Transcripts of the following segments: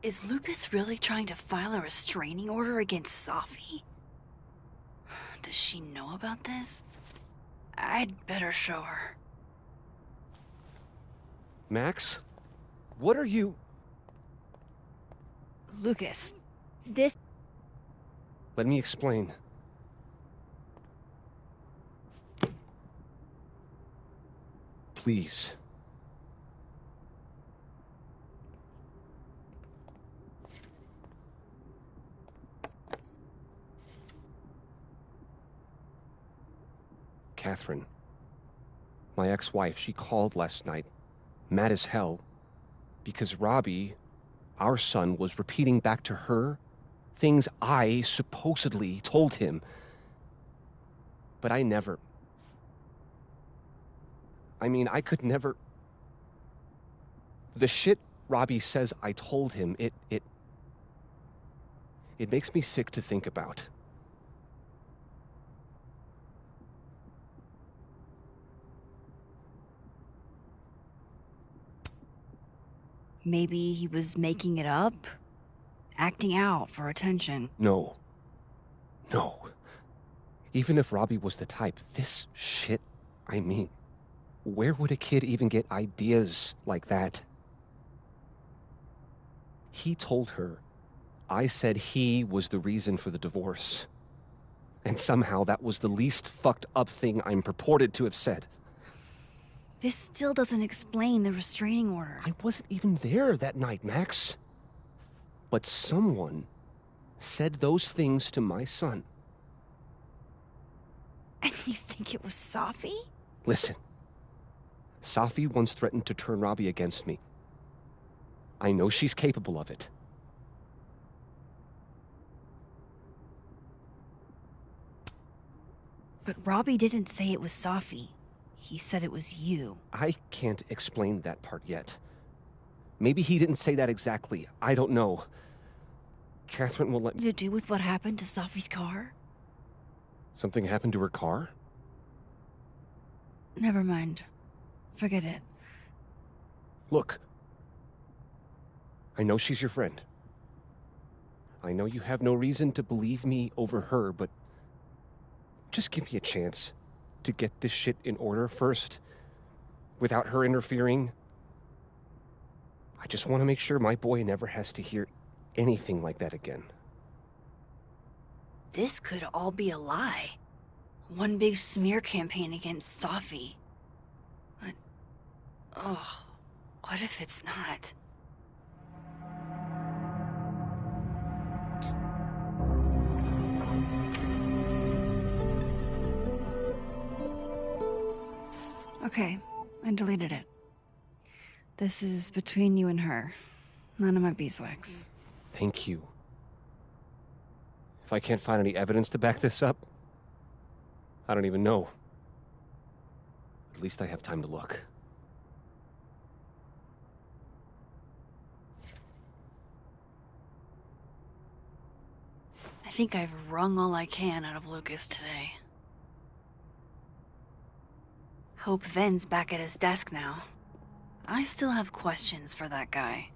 Is Lucas really trying to file a restraining order against Safi? Does she know about this? I'd better show her. Max? What are you... Lucas, this... Let me explain. Please. Catherine, my ex-wife, she called last night, mad as hell, because Robbie, our son, was repeating back to her things I supposedly told him. But I never... I could never... The shit Robbie says I told him, it makes me sick to think about. Maybe he was making it up? Acting out for attention? No. No. Even if Robbie was the type, this shit, where would a kid even get ideas like that? He told her I said he was the reason for the divorce. And somehow that was the least fucked up thing I'm purported to have said. This still doesn't explain the restraining order. I wasn't even there that night, Max. But someone said those things to my son. And you think it was Safi? Listen. Safi once threatened to turn Robbie against me. I know she's capable of it. But Robbie didn't say it was Safi. He said it was you. I can't explain that part yet. Maybe he didn't say that exactly. I don't know. Catherine will let me... To do with what happened to Safi's car? Something happened to her car? Never mind. Forget it. Look. I know she's your friend. I know you have no reason to believe me over her, but just give me a chance to get this shit in order first, without her interfering. I just want to make sure my boy never has to hear anything like that again. This could all be a lie. One big smear campaign against Safi. But... oh, what if it's not? Okay, I deleted it. This is between you and her. None of my beeswax. Thank you. If I can't find any evidence to back this up, I don't even know. At least I have time to look. I think I've wrung all I can out of Lucas today. Hope Ven's back at his desk now. I still have questions for that guy.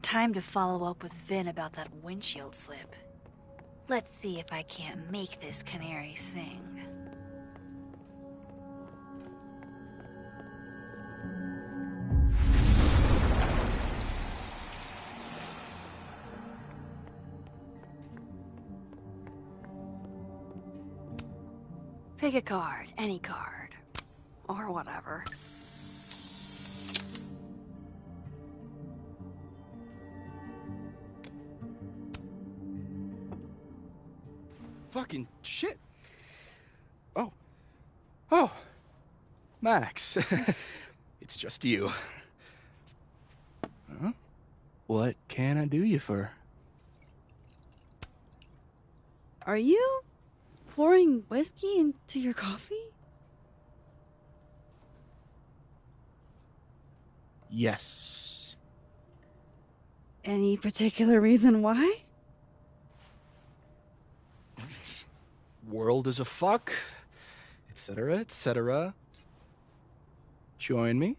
Time to follow up with Vin about that windshield slip. Let's see if I can't make this canary sing. Pick a card, any card. Or whatever. Fucking shit. Oh. Max. It's just you. Huh? What can I do you for? Are you pouring whiskey into your coffee? Yes. Any particular reason why? World is a fuck, etc., etc. Join me?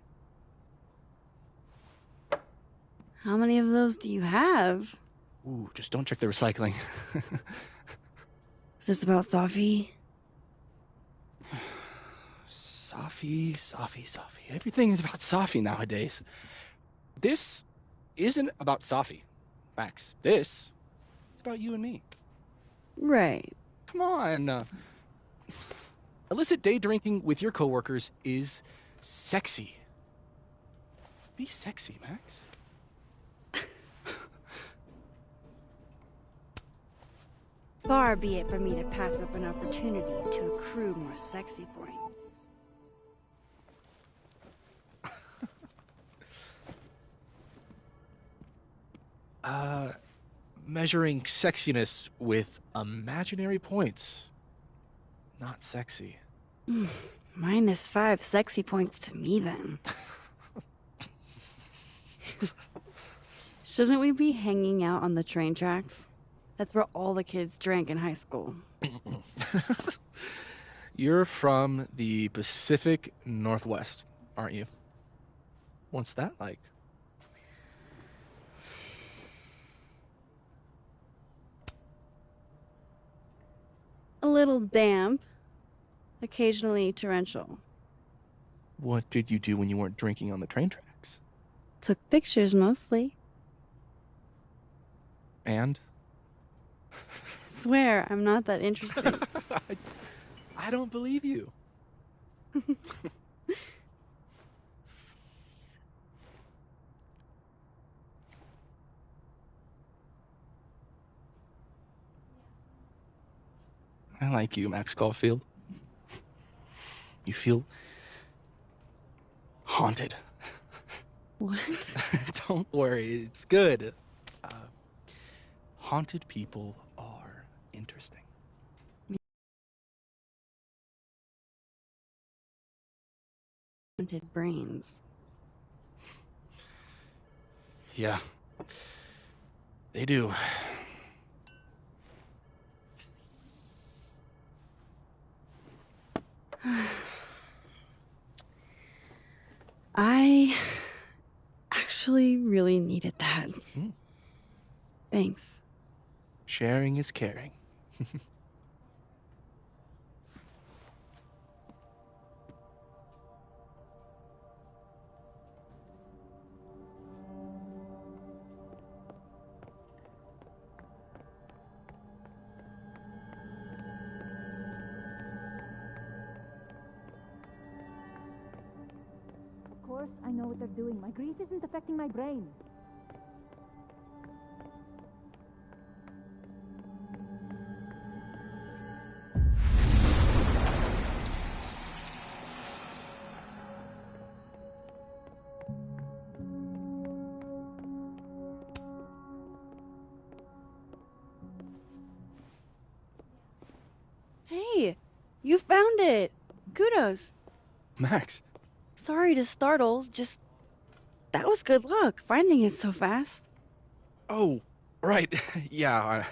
How many of those do you have? Ooh, just don't check the recycling. Is this about Safi? Safi. Everything is about Safi nowadays. This isn't about Safi, Max. This is about you and me. Right. Come on. Illicit day drinking with your coworkers is sexy. Be sexy, Max. Far be it for me to pass up an opportunity to accrue more sexy points. Measuring sexiness with imaginary points. Not sexy. -5 sexy points to me, then. Shouldn't we be hanging out on the train tracks? That's where all the kids drank in high school. You're from the Pacific Northwest, aren't you? What's that like? A little damp, occasionally torrential. What did you do when you weren't drinking on the train tracks? Took pictures mostly. And? Swear, I'm not that interesting. I don't believe you. I like you, Max Caulfield. You feel haunted. What? Don't worry, it's good. Haunted people are interesting. Haunted brains. Yeah, they do. I actually really needed that. Thanks. Sharing is caring. Of course, I know what they're doing. My grease isn't affecting my brain. Hey, you found it. Kudos. Max. Sorry to startle, just... That was good luck, finding it so fast. Oh, right. Yeah,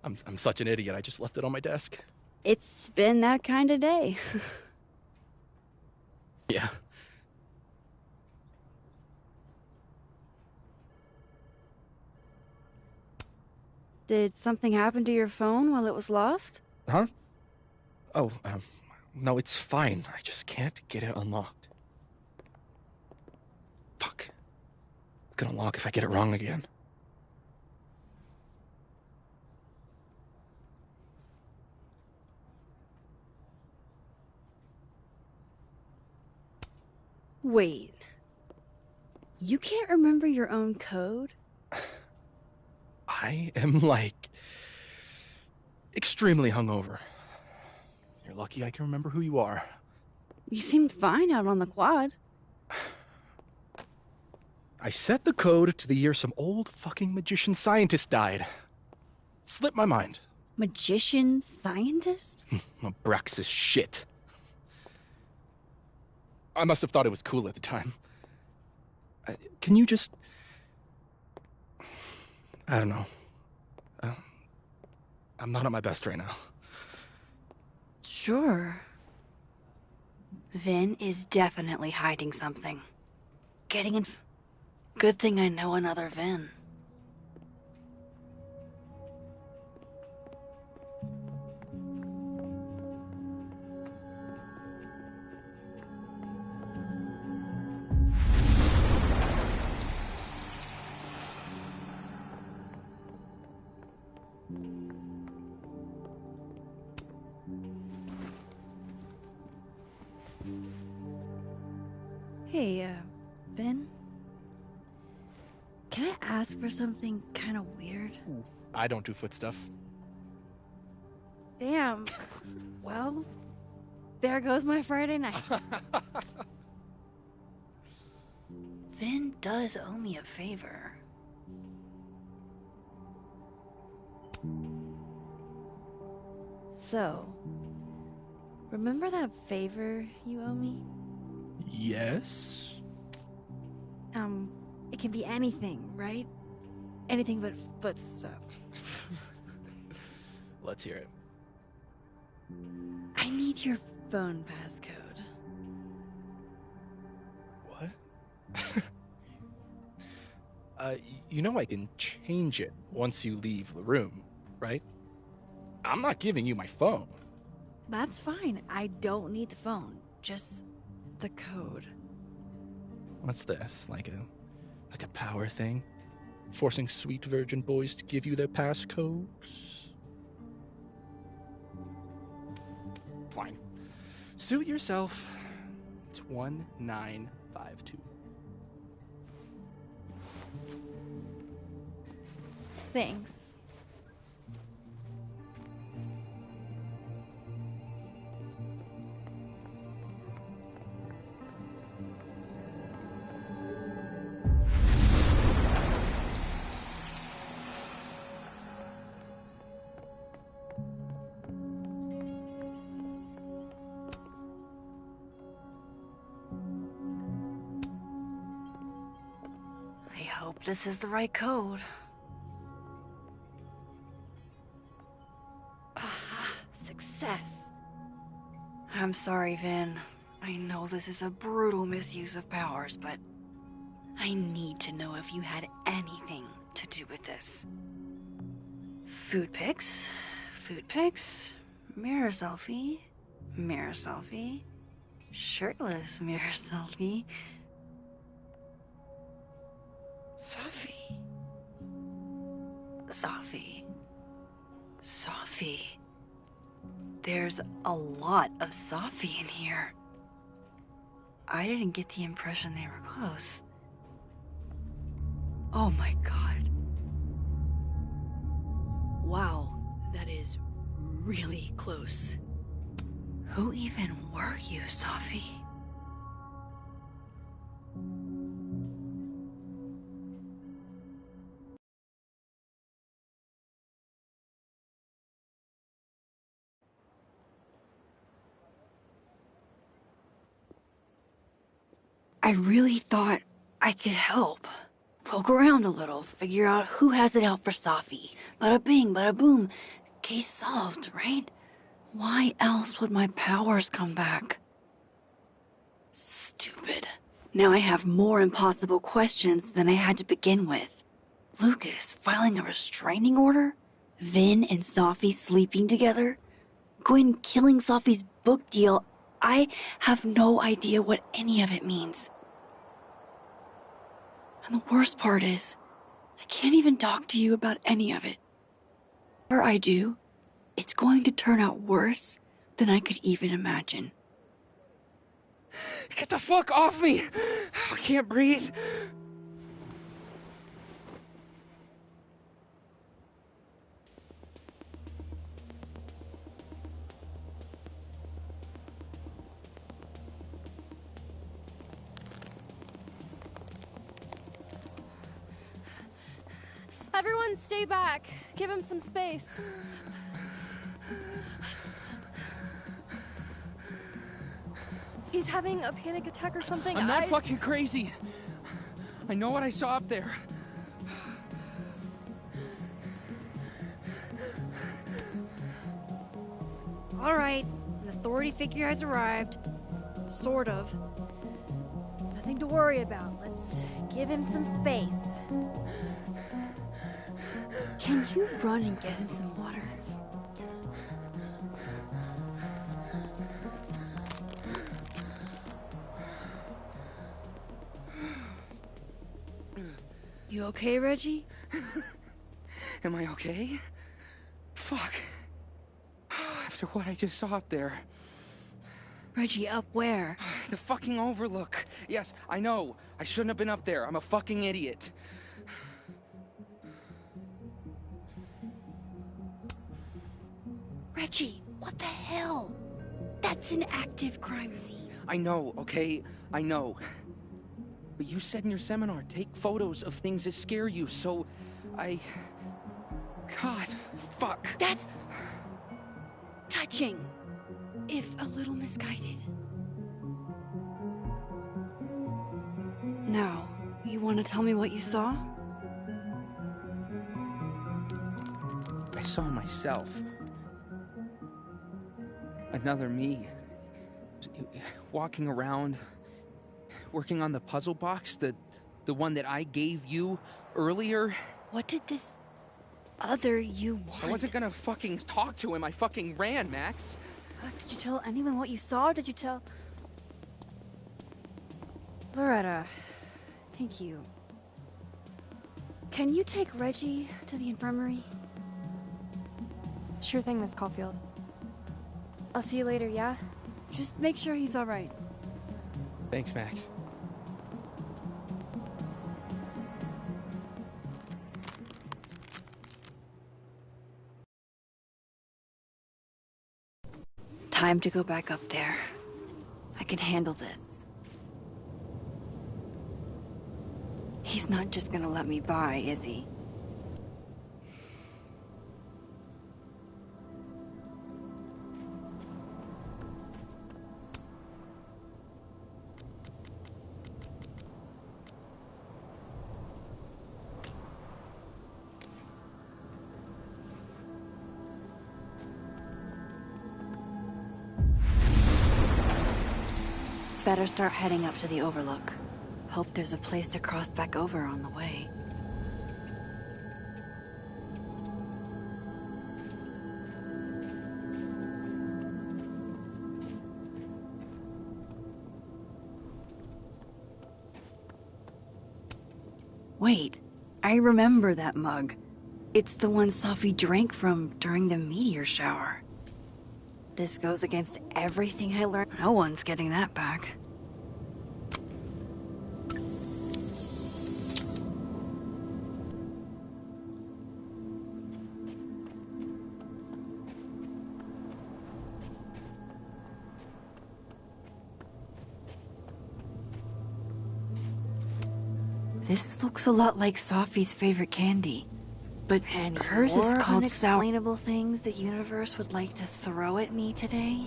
I'm such an idiot. I just left it on my desk. It's been that kind of day. Yeah. Did something happen to your phone while it was lost? Huh? Oh, no, it's fine. I just can't get it unlocked. Fuck. It's gonna lock if I get it wrong again. Wait. You can't remember your own code? I am, like, extremely hungover. You're lucky I can remember who you are. You seemed fine out on the quad. I set the code to the year some old fucking magician scientist died. Slipped my mind. Magician scientist? Abraxas shit. I must have thought it was cool at the time. Can you just... I don't know. I'm not at my best right now. Sure. Vin is definitely hiding something. Getting in... Good thing I know another Vin. Hey, Vin? Can I ask for something kind of weird? Ooh, I don't do foot stuff. Damn. Well, there goes my Friday night. Vin does owe me a favor. So, remember that favor you owe me? Yes? It can be anything, right? Anything but foot stuff. Let's hear it. I need your phone passcode. What? You know I can change it once you leave the room, right? I'm not giving you my phone. That's fine. I don't need the phone. Just the code. What's this? Like a power thing? Forcing sweet virgin boys to give you their passcodes? Fine. Suit yourself. It's 1952. Thanks. I hope this is the right code. Ah, success. I'm sorry, Vin. I know this is a brutal misuse of powers, but I need to know if you had anything to do with this. Food pics, mirror selfie, shirtless mirror selfie. Sophie. There's a lot of Sophie in here. I didn't get the impression they were close. Oh my god. Wow, that is really close. Who even were you, Sophie? I really thought I could help. Poke around a little, figure out who has it out for Sophie. Bada bing, bada boom. Case solved, right? Why else would my powers come back? Stupid. Now I have more impossible questions than I had to begin with. Lucas filing a restraining order? Vin and Sophie sleeping together? Gwen killing Sophie's book deal? I have no idea what any of it means. And the worst part is, I can't even talk to you about any of it. Whatever I do, it's going to turn out worse than I could even imagine. Get the fuck off me! I can't breathe. Everyone stay back. Give him some space. He's having a panic attack or something. I'm not fucking crazy. I know what I saw up there. All right, an authority figure has arrived. Sort of. Nothing to worry about. Let's give him some space. Can you run and get him some water? You okay, Reggie? Am I okay? Fuck. After what I just saw up there. Reggie, up where? The fucking overlook. Yes, I know. I shouldn't have been up there. I'm a fucking idiot. Reggie, what the hell? That's an active crime scene. I know, okay? I know. But you said in your seminar, take photos of things that scare you, so I... God, fuck. That's... touching, if a little misguided. Now, you want to tell me what you saw? I saw myself. Another me. Walking around, working on the puzzle box, the one that I gave you earlier. What did this other you want? I wasn't gonna fucking talk to him. I fucking ran, Max. Did you tell anyone what you saw? Did you tell... Loretta, thank you. Can you take Reggie to the infirmary? Sure thing, Miss Caulfield. I'll see you later, yeah? Just make sure he's all right. Thanks, Max. Time to go back up there. I can handle this. He's not just gonna let me by, is he? Better start heading up to the overlook. Hope there's a place to cross back over on the way. Wait, I remember that mug. It's the one Sophie drank from during the meteor shower. This goes against everything I learned. No one's getting that back. This looks a lot like Sophie's favorite candy. But hers is called unexplainable things the universe would like to throw at me today.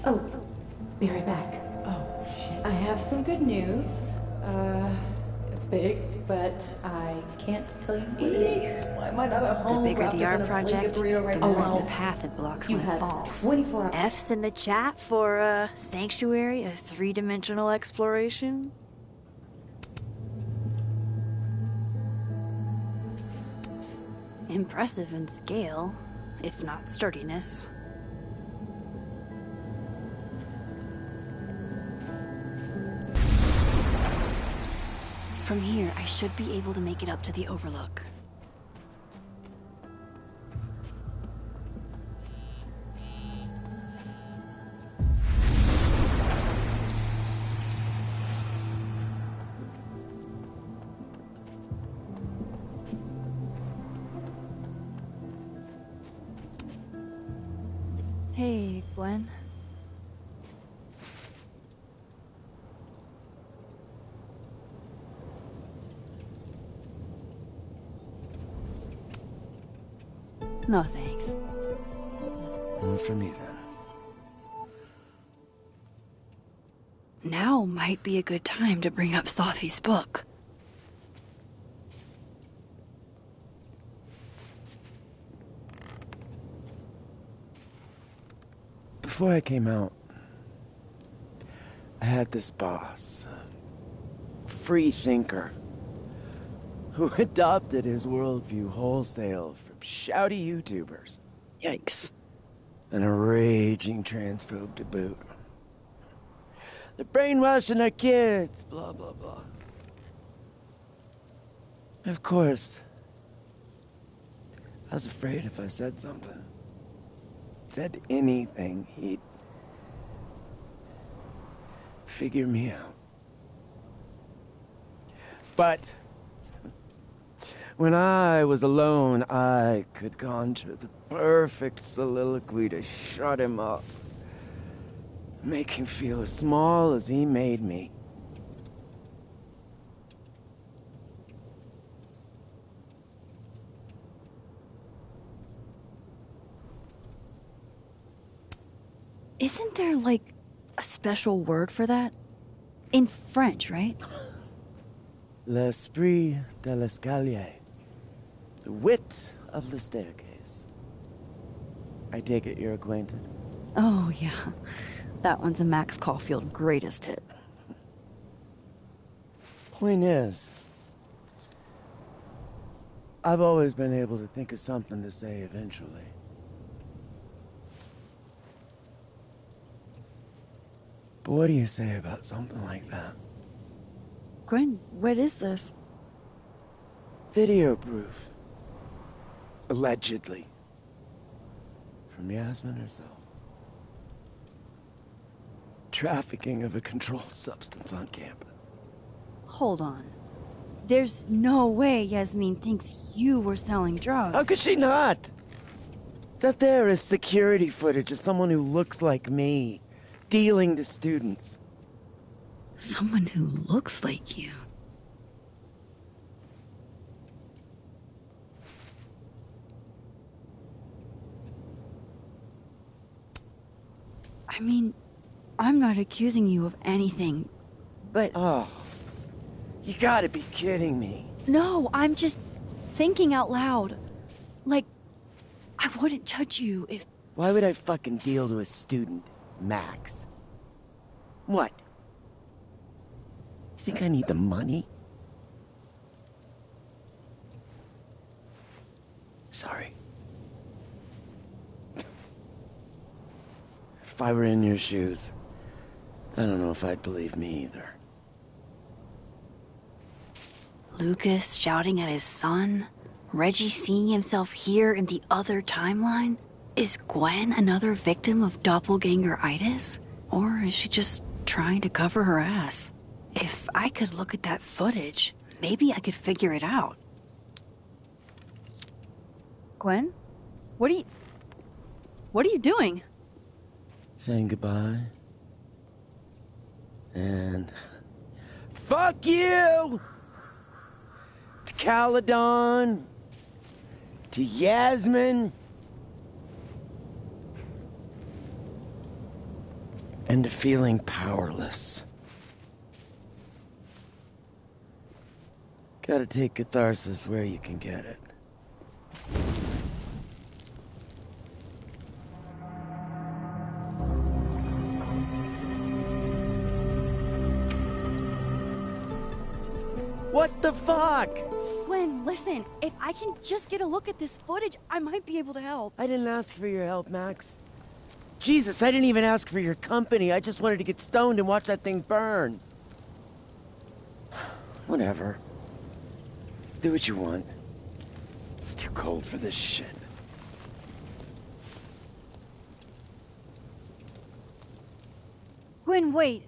Oh, be right back. Oh, shit. I have some good news. It's big, but I can't tell you what it is. I might not have home. The bigger the art project, the more now. of the path it blocks You when it have falls. 24 hours. F's in the chat for Sanctuary, a three-dimensional exploration. Impressive in scale, if not sturdiness. From here, I should be able to make it up to the overlook. Hey, Gwen. No thanks. For me, then. Now might be a good time to bring up Sophie's book. Before I came out, I had this boss, a free thinker, who adopted his worldview wholesale from shouty YouTubers. Yikes. And a raging transphobe to boot. They're brainwashing our kids, blah, blah, blah. And of course, I was afraid if I said something, said anything, he'd figure me out. But when I was alone, I could conjure the perfect soliloquy to shut him up. Make him feel as small as he made me. Isn't there, like, a special word for that? In French, right? L'esprit de l'escalier. The wit of the staircase. I take it you're acquainted? Oh, yeah. That one's a Max Caulfield greatest hit. Point is, I've always been able to think of something to say eventually. But what do you say about something like that? Gwen, what is this? Video proof. Allegedly. From Yasmin herself. Trafficking of a controlled substance on campus. Hold on. There's no way Yasmin thinks you were selling drugs. How could she not? That there is security footage of someone who looks like me, dealing to students. Someone who looks like you. I mean, I'm not accusing you of anything, but... Oh, you gotta be kidding me. No, I'm just thinking out loud. Like, I wouldn't judge you if... Why would I fucking deal to a student, Max? What? You think I need the money? Sorry. If I were in your shoes, I don't know if I'd believe me either. Lucas shouting at his son? Reggie seeing himself here in the other timeline? Is Gwen another victim of doppelganger-itis? Or is she just trying to cover her ass? If I could look at that footage, maybe I could figure it out. Gwen? What are you doing? Saying goodbye. And... Fuck you! To Caledon. To Yasmin. And to feeling powerless. Gotta take catharsis where you can get it. What the fuck? Gwen, listen, if I can just get a look at this footage, I might be able to help. I didn't ask for your help, Max. Jesus, I didn't even ask for your company. I just wanted to get stoned and watch that thing burn. Whatever. Do what you want. It's too cold for this shit. Gwen, wait.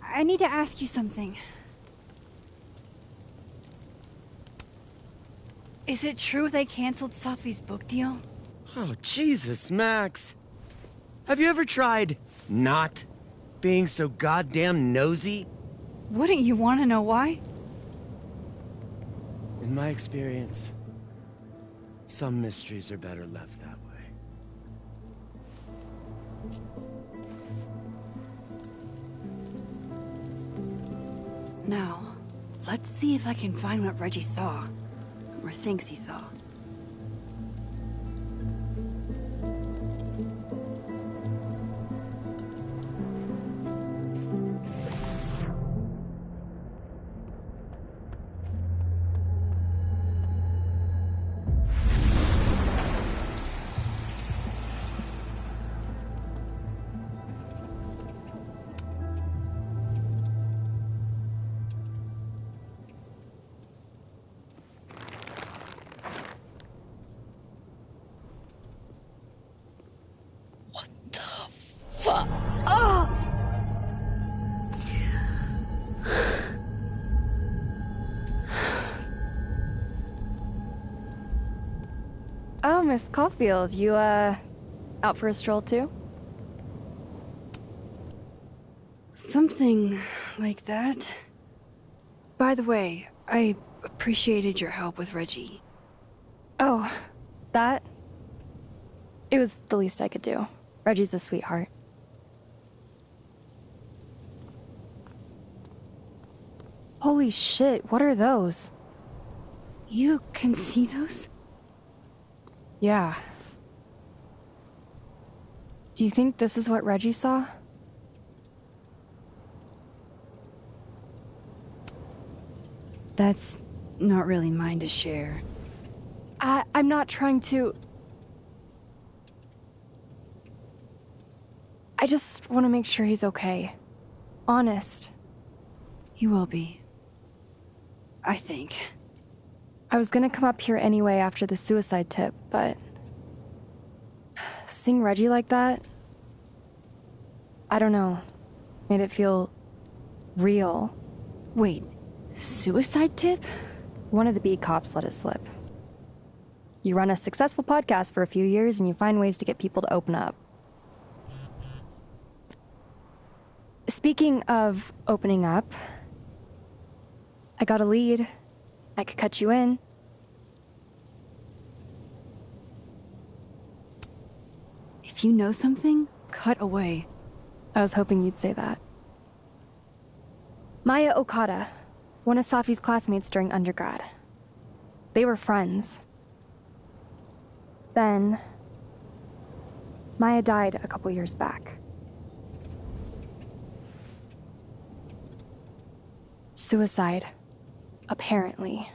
I need to ask you something. Is it true they canceled Sophie's book deal? Oh, Jesus, Max. Have you ever tried not being so goddamn nosy? Wouldn't you want to know why? In my experience, Some mysteries are better left that way. Now, let's see if I can find what Reggie saw. Or thinks he saw. Oh, Miss Caulfield, you, out for a stroll too? Something like that. By the way, I appreciated your help with Reggie. Oh, that? It was the least I could do. Reggie's a sweetheart. Holy shit, what are those? You can see those? Yeah. Do you think this is what Reggie saw? That's not really mine to share. I'm not trying to... I just want to make sure he's okay. Honest. He will be. I think. I was gonna come up here anyway after the suicide tip, but... seeing Reggie like that... I don't know. Made it feel... real. Wait, suicide tip? One of the beat cops let it slip. You run a successful podcast for a few years and you find ways to get people to open up. Speaking of opening up... I got a lead. I could cut you in. If you know something, cut away. I was hoping you'd say that. Maya Okada, one of Safi's classmates during undergrad. They were friends. Then, Maya died a couple years back. Suicide, apparently.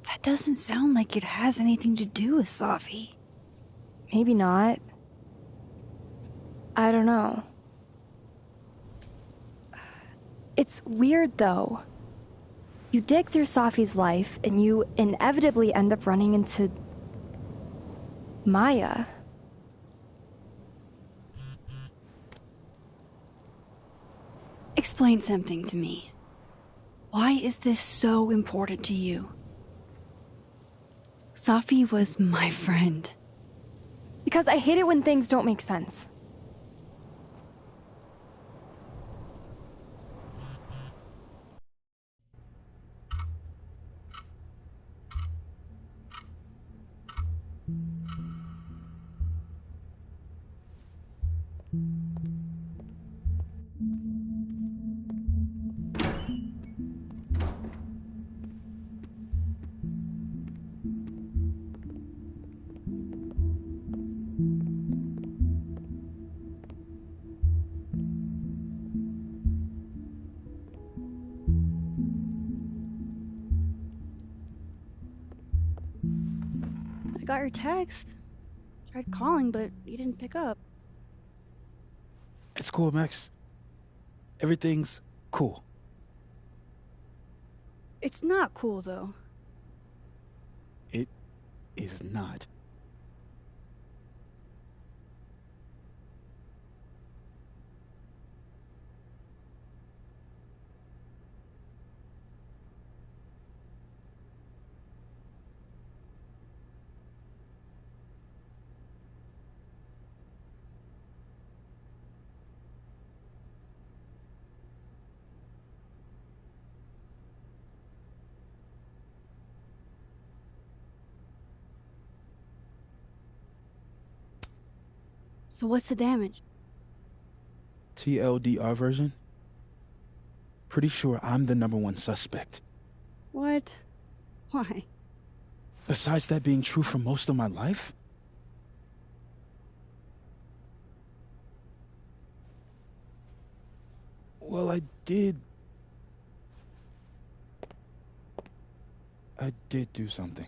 That doesn't sound like it has anything to do with Safi. Maybe not. I don't know. It's weird, though. You dig through Safi's life, and you inevitably end up running into... Maya. Explain something to me. Why is this so important to you? Safi was my friend. Because I hate it when things don't make sense. I got your text. Tried calling, but you didn't pick up. It's cool, Max. Everything's cool. It's not cool, though. It is not. So what's the damage? TLDR version? Pretty sure I'm the #1 suspect. What? Why? Besides that being true for most of my life? Well, I did do something.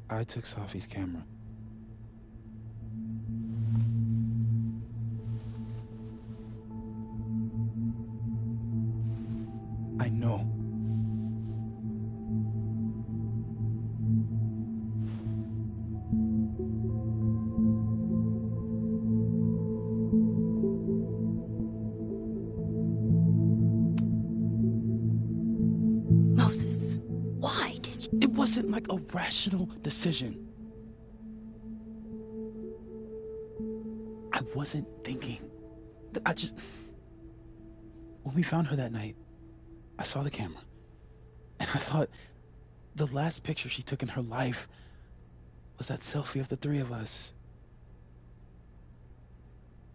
I took Sophie's camera. I know. Moses, why did you? It wasn't like a rational decision. I wasn't thinking. When we found her that night, I saw the camera, and I thought the last picture she took in her life was that selfie of the three of us.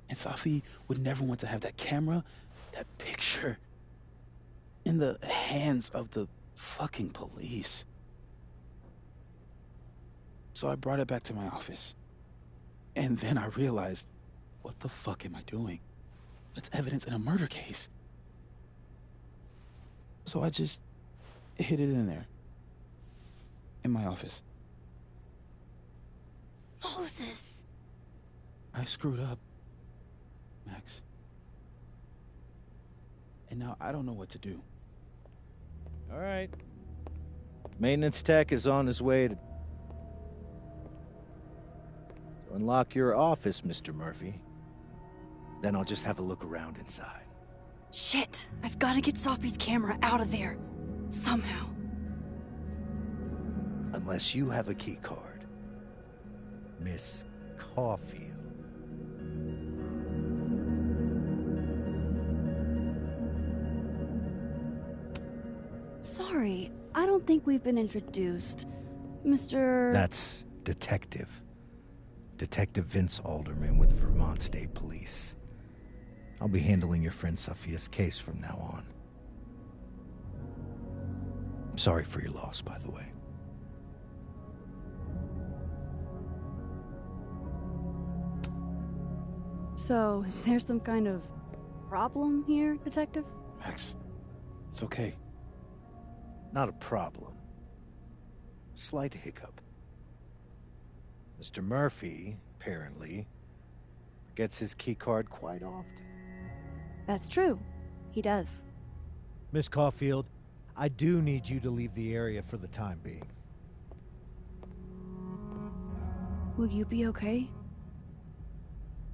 And Sophie would never want to have that camera, that picture, in the hands of the fucking police. So I brought it back to my office. And then I realized, what the fuck am I doing? That's evidence in a murder case. So I just hid it in there. In my office. Moses. I screwed up, Max. And now I don't know what to do. All right. Maintenance tech is on his way to unlock your office, Mr. Murphy. Then I'll just have a look around inside. Shit, I've got to get Sophie's camera out of there. Somehow. Unless you have a key card. Miss Caulfield. Sorry, I don't think we've been introduced. Mr. That's Detective. Detective Vince Alderman with Vermont State Police. I'll be handling your friend Sophia's case from now on. I'm sorry for your loss, by the way. So, is there some kind of problem here, Detective? Max, it's okay. Not a problem. Slight hiccup. Mr. Murphy, apparently, forgets his keycard quite often. That's true. He does. Miss Caulfield, I do need you to leave the area for the time being. Will you be okay?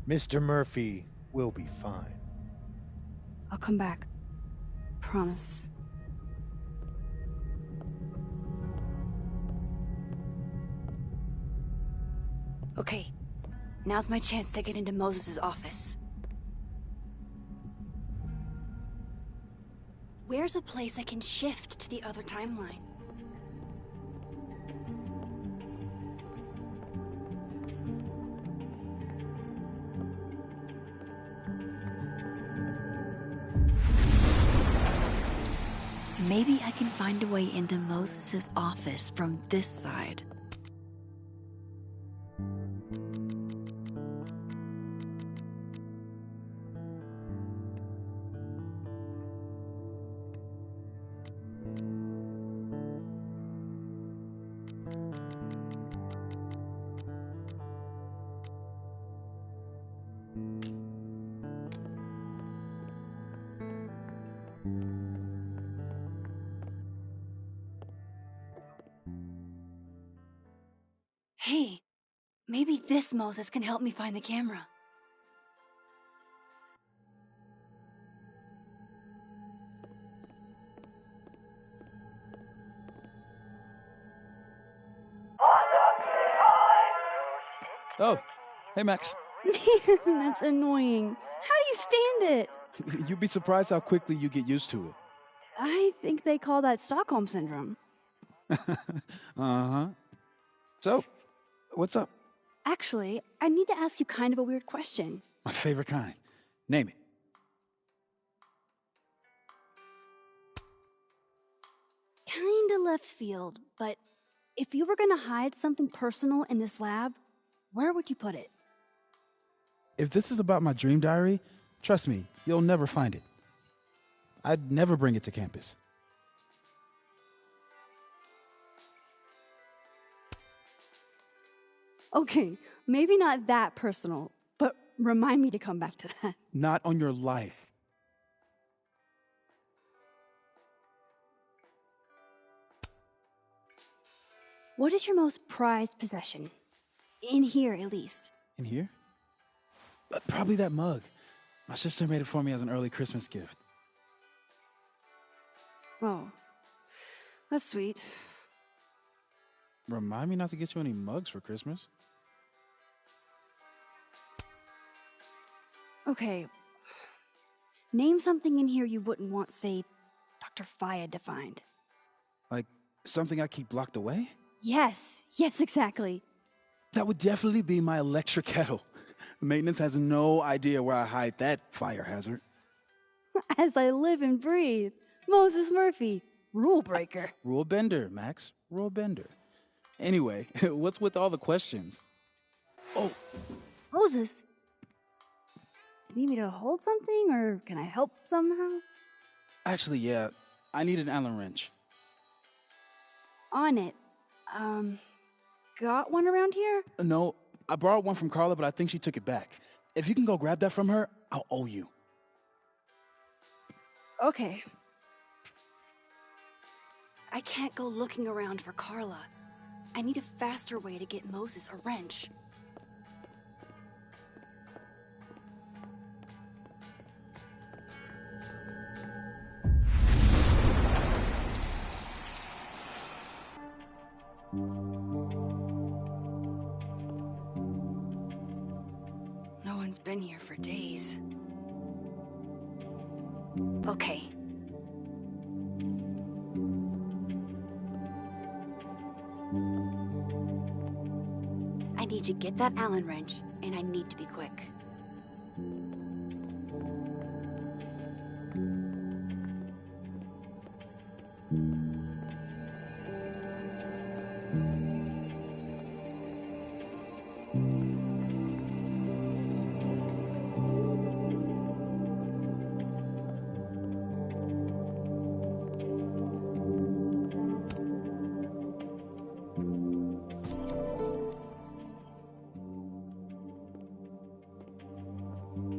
Mr. Murphy will be fine. I'll come back. Promise. Okay, now's my chance to get into Moses' office. Where's a place I can shift to the other timeline? Maybe I can find a way into Moses' office from this side. Hey, maybe this Moses can help me find the camera. Oh, hey Max. That's annoying. How do you stand it? You'd be surprised how quickly you get used to it. I think they call that Stockholm Syndrome. Uh-huh. So, what's up? Actually, I need to ask you kind of a weird question. My favorite kind. Name it. Kinda left field, but if you were gonna hide something personal in this lab, where would you put it? If this is about my dream diary, trust me, you'll never find it. I'd never bring it to campus. Okay, maybe not that personal, but remind me to come back to that. Not on your life. What is your most prized possession? In here, at least. In here? Probably that mug. My sister made it for me as an early Christmas gift. Oh, that's sweet. Remind me not to get you any mugs for Christmas. Okay. Name something in here you wouldn't want, say, Dr. Fayed to find. Like something I keep locked away? Yes, exactly. That would definitely be my electric kettle. Maintenance has no idea where I hide that fire hazard. As I live and breathe. Moses Murphy, rule breaker. Rule bender, Max. Rule bender. Anyway, what's with all the questions? Oh, Moses, do you need me to hold something, or can I help somehow? actually, yeah. I need an Allen wrench. On it. Got one around here? No, I borrowed one from Carla, but I think she took it back. If you can go grab that from her, I'll owe you. Okay. I can't go looking around for Carla. I need a faster way to get Moses a wrench. No one's been here for days. Okay. I need to get that Allen wrench, and I need to be quick.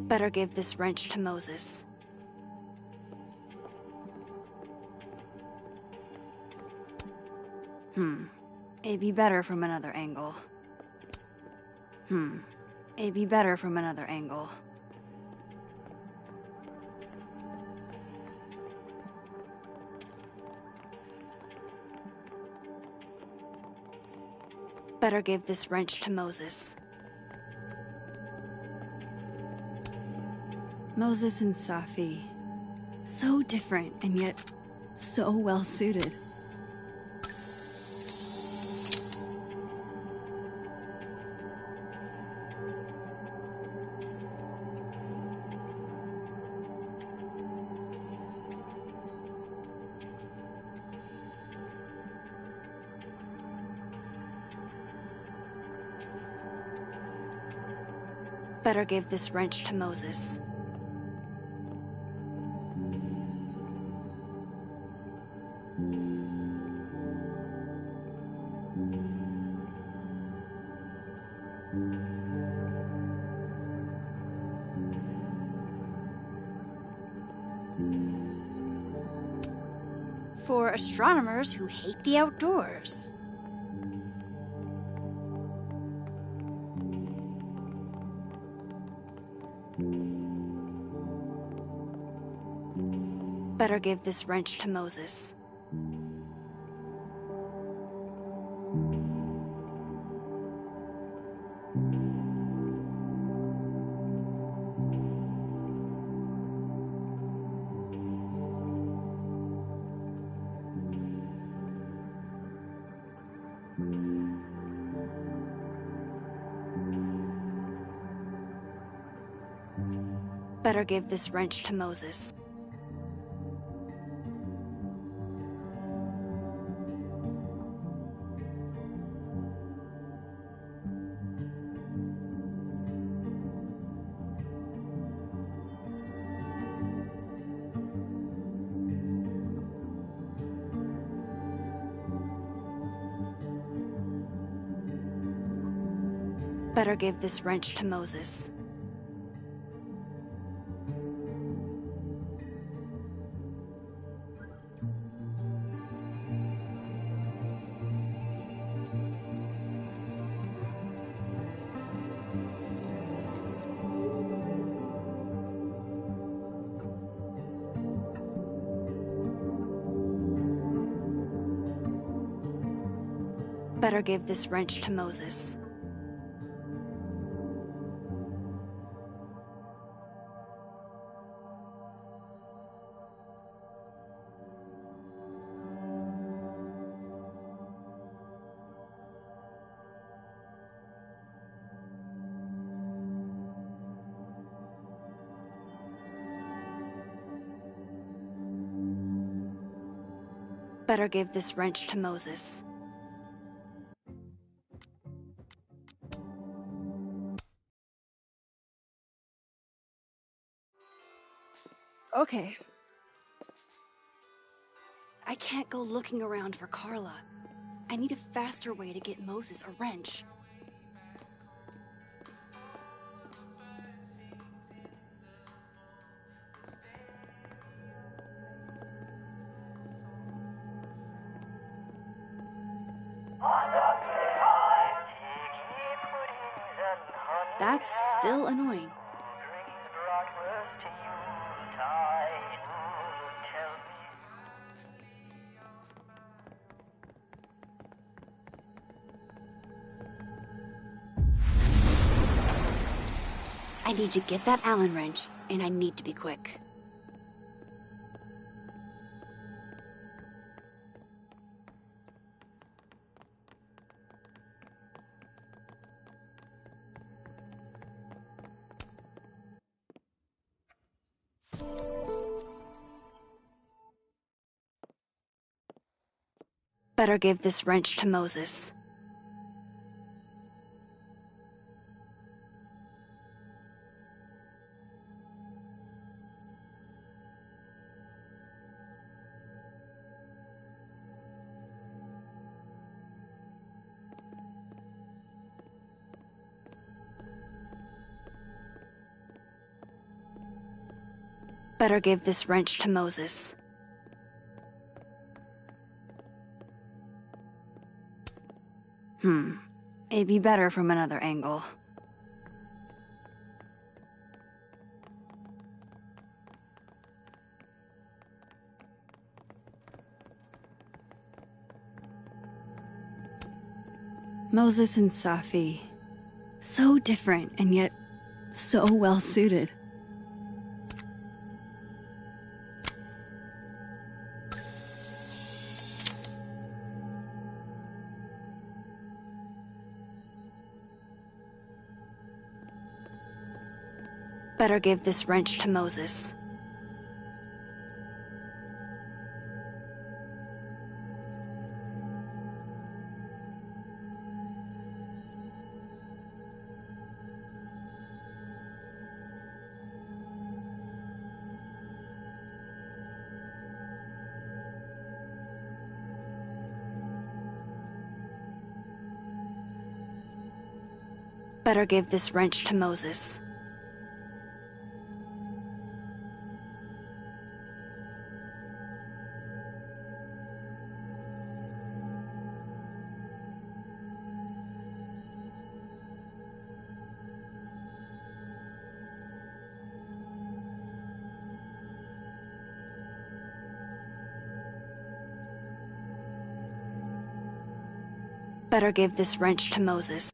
Better give this wrench to Moses. It'd be better from another angle. It'd be better from another angle. Better give this wrench to Moses. Moses and Safi. So different, and yet so well suited. Better give this wrench to Moses. For astronomers who hate the outdoors. Better give this wrench to Moses. Better give this wrench to Moses. Better give this wrench to Moses. Better give this wrench to Moses. Better give this wrench to Moses. Okay. I can't go looking around for Carla. I need a faster way to get Moses a wrench. That's still annoying. I need to get that Allen wrench, and I need to be quick. Better give this wrench to Moses. Better give this wrench to Moses. It'd be better from another angle. Moses and Safi. So different, and yet so well suited. Better give this wrench to Moses. Better give this wrench to Moses. Better give this wrench to Moses.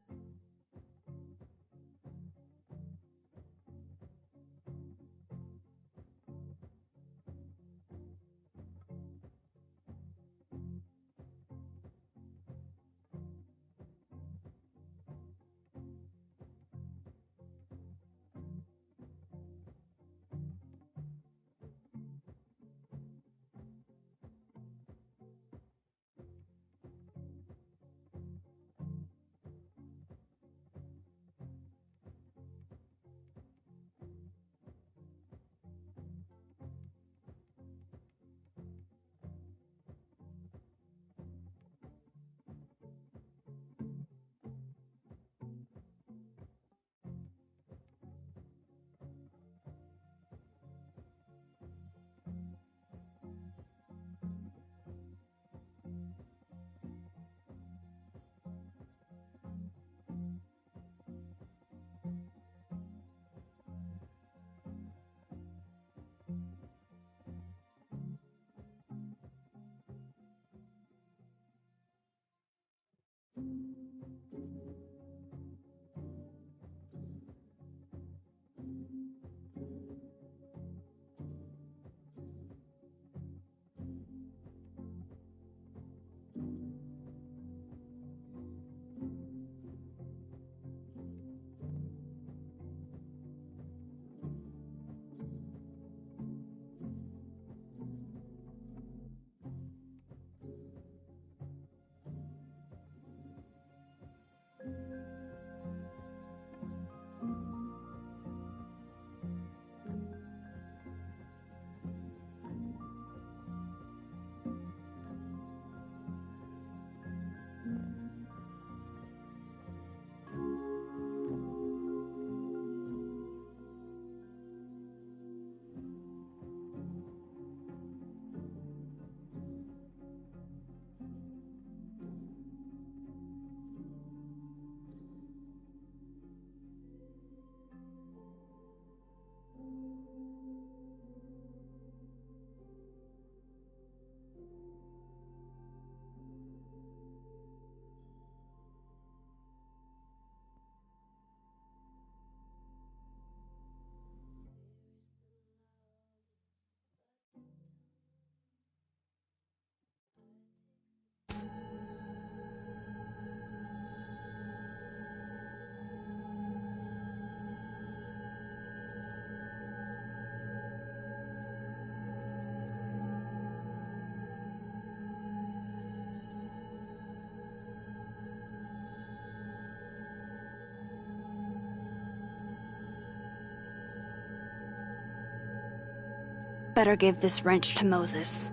Better give this wrench to Moses.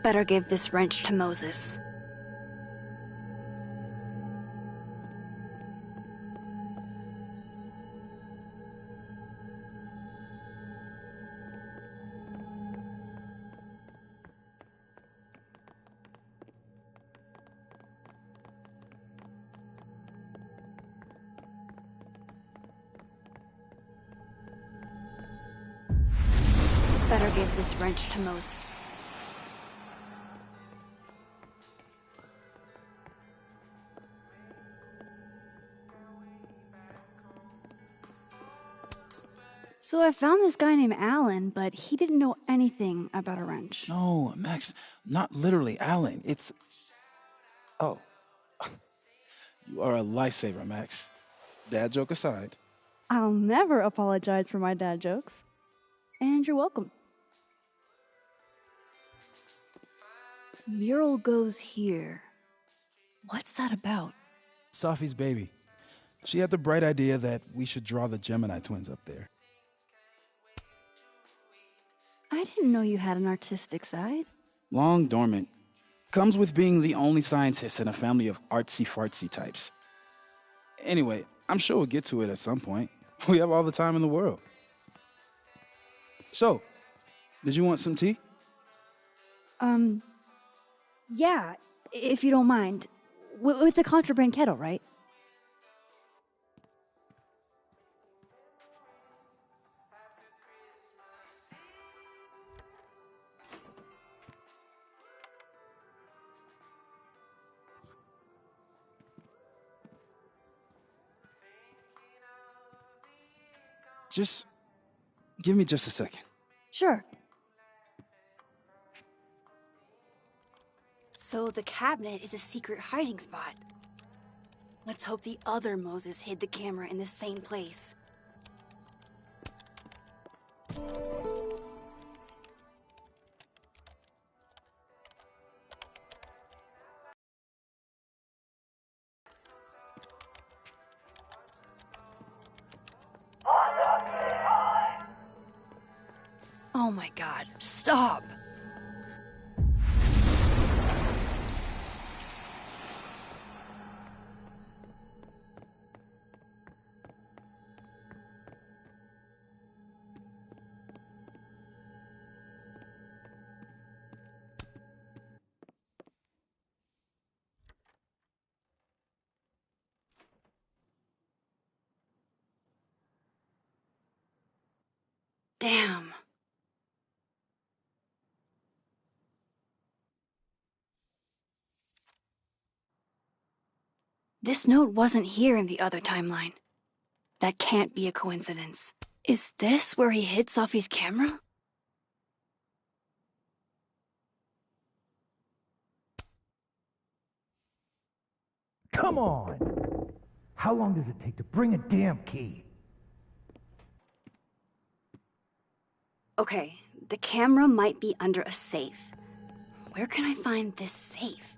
Better give this wrench to Moses. Better give this wrench to Moses. So I found this guy named Alan, but he didn't know anything about a wrench. No, Max, not literally Alan. It's... Oh. You are a lifesaver, Max. Dad joke aside. I'll never apologize for my dad jokes. And you're welcome. Mural goes here. What's that about? Sophie's baby. She had the bright idea that we should draw the Gemini twins up there. I didn't know you had an artistic side. Long dormant. Comes with being the only scientist in a family of artsy-fartsy types. Anyway, I'm sure we'll get to it at some point. We have all the time in the world. So, did you want some tea? Yeah, if you don't mind. With the contraband kettle, right? Just give me just a second. Sure. So the cabinet is a secret hiding spot. Let's hope the other Moses hid the camera in the same place. Oh my God, stop! Damn. This note wasn't here in the other timeline. That can't be a coincidence. Is this where he hid Sophie's camera? Come on! How long does it take to bring a damn key? Okay, the camera might be under a safe. Where can I find this safe?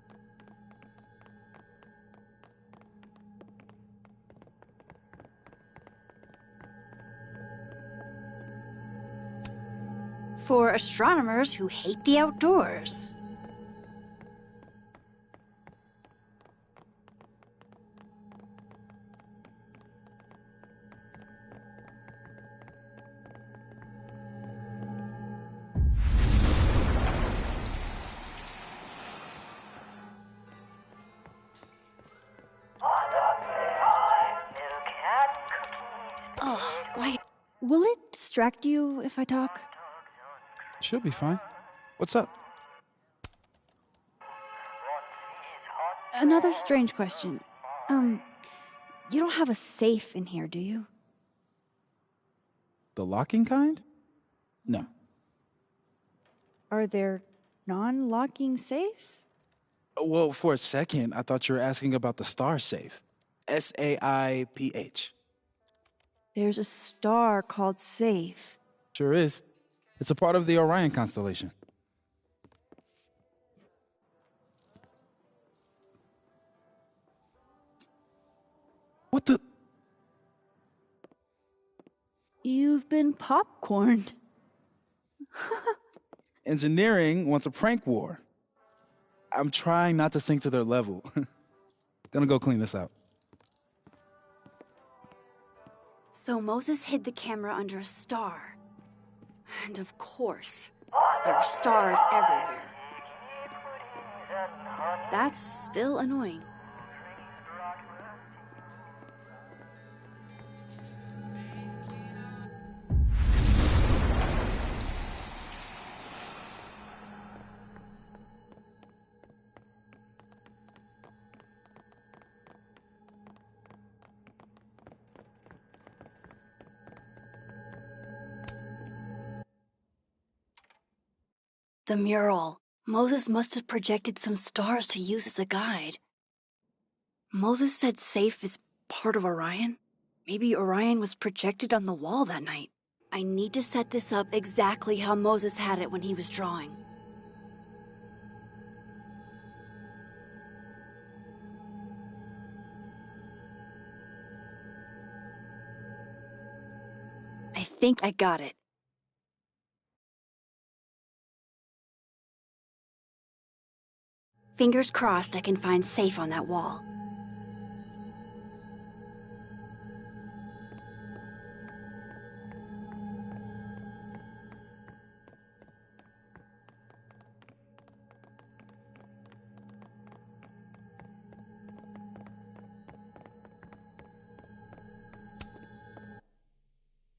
For astronomers who hate the outdoors. Oh, why? Will it distract you if I talk? Should be fine. What's up? Another strange question. You don't have a safe in here, do you? The locking kind? No. Are there non-locking safes? Well, for a second, I thought you were asking about the star safe. SAIPH. There's a star called Safe. Sure is. It's a part of the Orion constellation. What the? You've been popcorned. Engineering wants a prank war. I'm trying not to sink to their level. Gonna go clean this out. So Moses hid the camera under a star. And of course, there are stars everywhere. That's still annoying. The mural. Moses must have projected some stars to use as a guide. Moses said Safe is part of Orion? Maybe Orion was projected on the wall that night. I need to set this up exactly how Moses had it when he was drawing. I think I got it. Fingers crossed I can find Safe on that wall.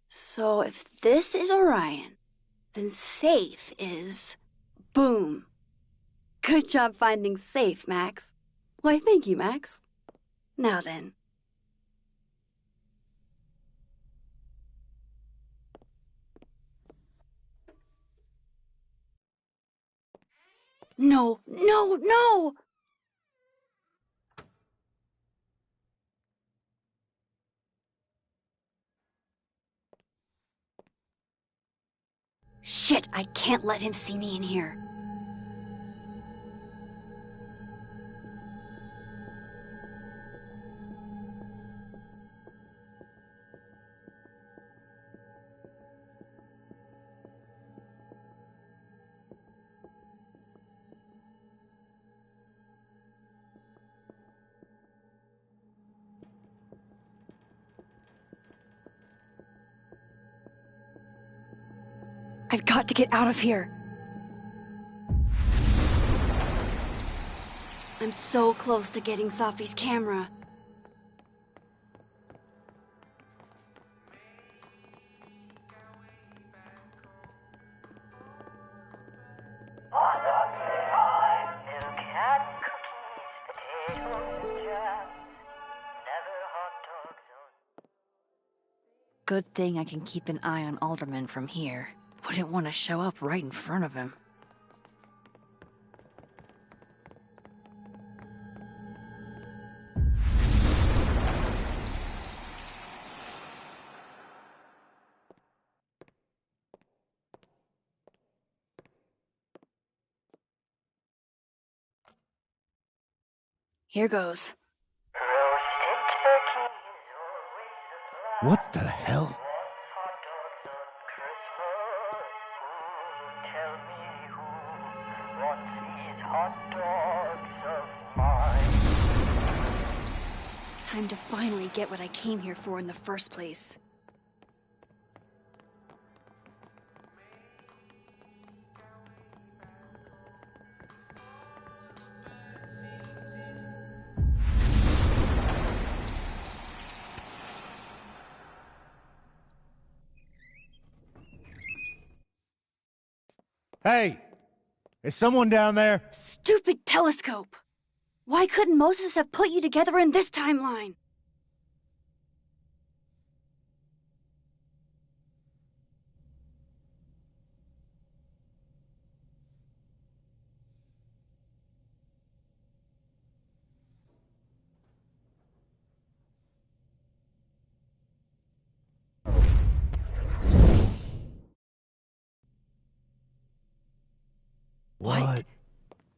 So if this is Orion, then Safe is... Boom! Good job finding Safe, Max. Why, thank you, Max. Now then. No, no, no! Shit, I can't let him see me in here. I've got to get out of here. I'm so close to getting Safi's camera. Good thing I can keep an eye on Alderman from here. Wouldn't want to show up right in front of him. Here goes. What the hell? Time to finally get what I came here for in the first place. Hey! Is someone down there? Stupid telescope! Why couldn't Moses have put you together in this timeline? What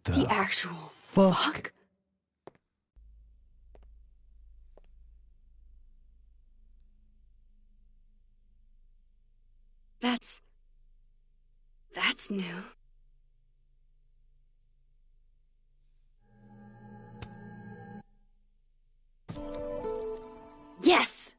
The actual fuck? fuck? That's new. Yes!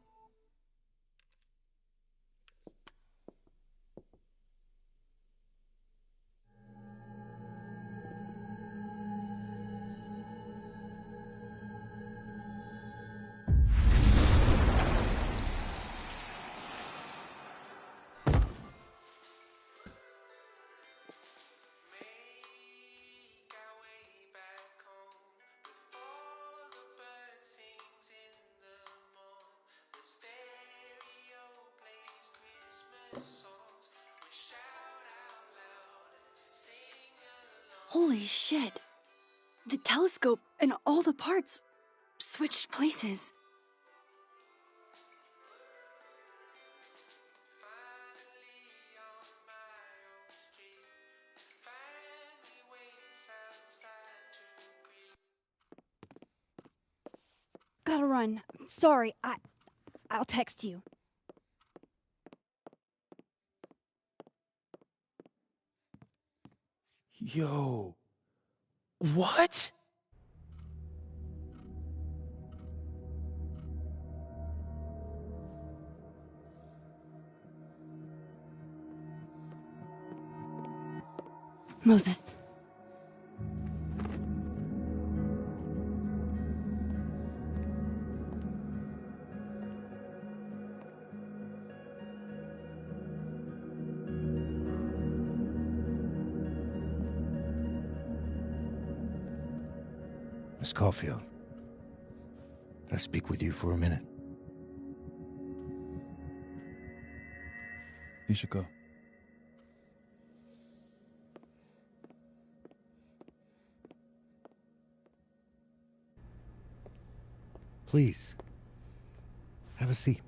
Holy shit. The telescope and all the parts switched places. Gotta run. Sorry, I'll text you. Yo. What? Moses. Miss Caulfield, can I speak with you for a minute? You should go. Please, have a seat.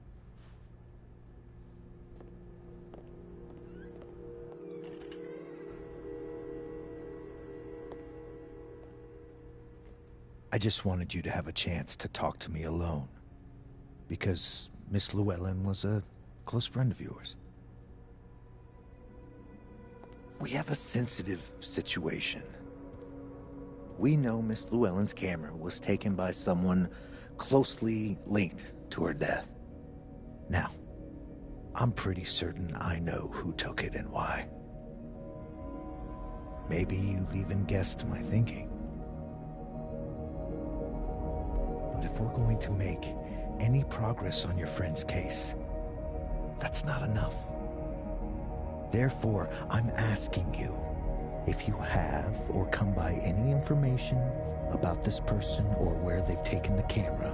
I just wanted you to have a chance to talk to me alone, because Miss Llewellyn was a close friend of yours. We have a sensitive situation. We know Miss Llewellyn's camera was taken by someone closely linked to her death. Now, I'm pretty certain I know who took it and why. Maybe you've even guessed my thinking. But if we're going to make any progress on your friend's case, that's not enough. Therefore, I'm asking you, if you have or come by any information about this person or where they've taken the camera,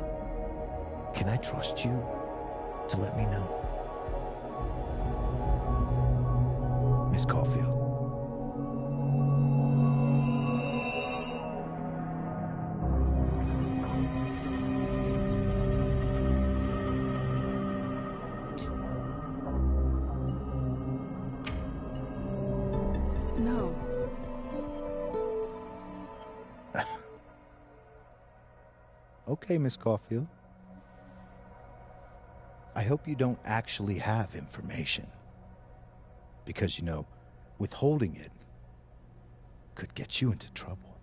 can I trust you to let me know? Miss Caulfield. No. Okay, Miss Caulfield. I hope you don't actually have information. Because, you know, withholding it could get you into trouble.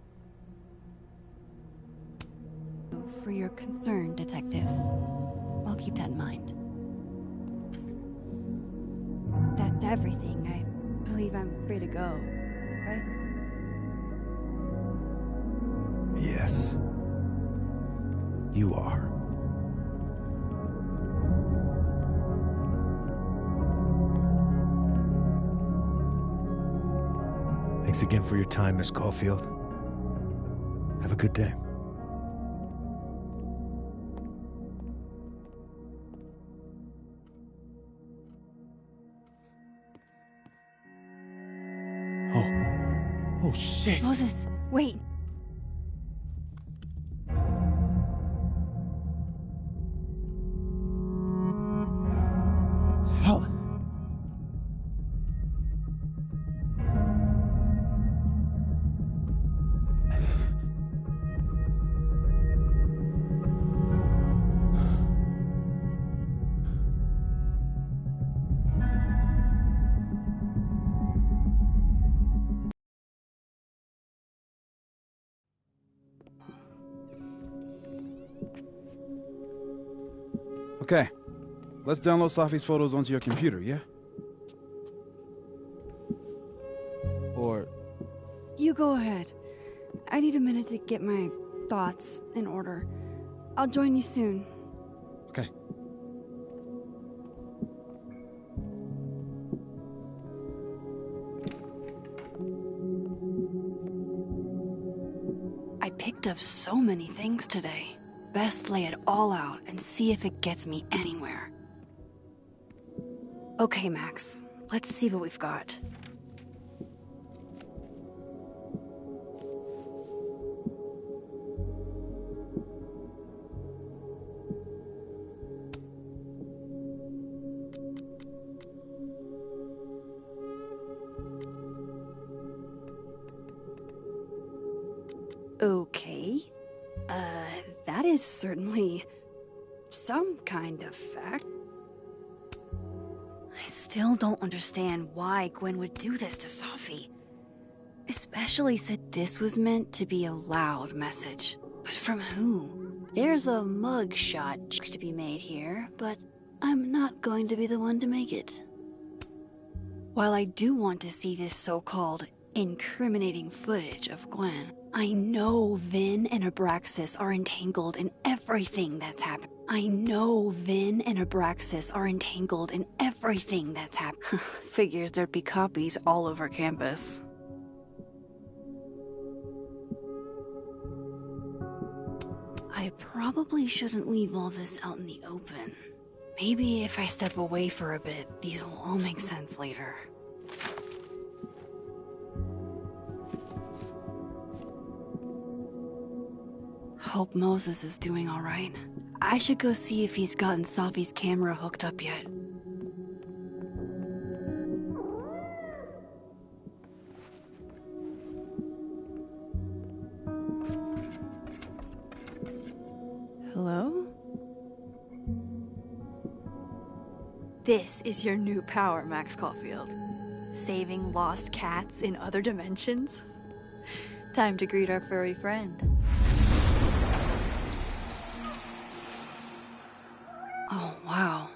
For your concern, Detective. I'll keep that in mind. That's everything. I believe I'm free to go, right? Yes. You are. Thanks again for your time, Miss Caulfield. Have a good day. Oh shit. Moses, wait. How? Okay. Let's download Safi's photos onto your computer, yeah? Or... You go ahead. I need a minute to get my thoughts in order. I'll join you soon. Okay. I picked up so many things today. Best lay it all out and see if it gets me anywhere. Okay, Max. Let's see what we've got. Okay. That is certainly some kind of fact. I still don't understand why Gwen would do this to Safi. Especially since this was meant to be a loud message. But from who? There's a mug shot to be made here, but I'm not going to be the one to make it. While I do want to see this so-called incriminating footage of Gwen, I know Vin and Abraxas are entangled in everything that's happened. Figures there'd be copies all over campus. I probably shouldn't leave all this out in the open. Maybe if I step away for a bit, these will all make sense later. Hope Moses is doing all right. I should go see if he's gotten Safi's camera hooked up yet. Hello? This is your new power, Max Caulfield. Saving lost cats in other dimensions? Time to greet our furry friend. Oh, wow.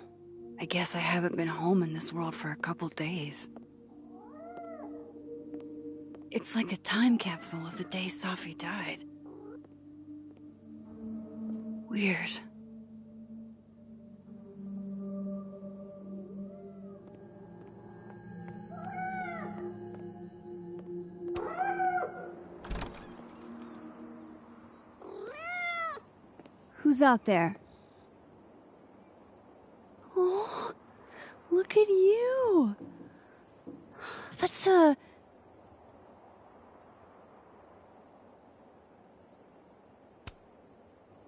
I guess I haven't been home in this world for a couple days. It's like a time capsule of the day Safi died. Weird. Who's out there? Oh, look at you. That's a...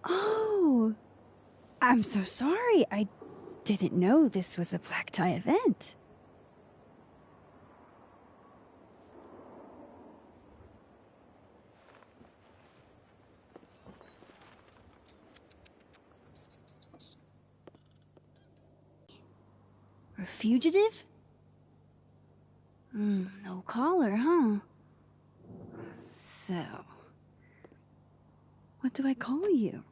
Oh, I'm so sorry. I didn't know this was a black tie event. A fugitive? No collar, huh? So, what do I call you?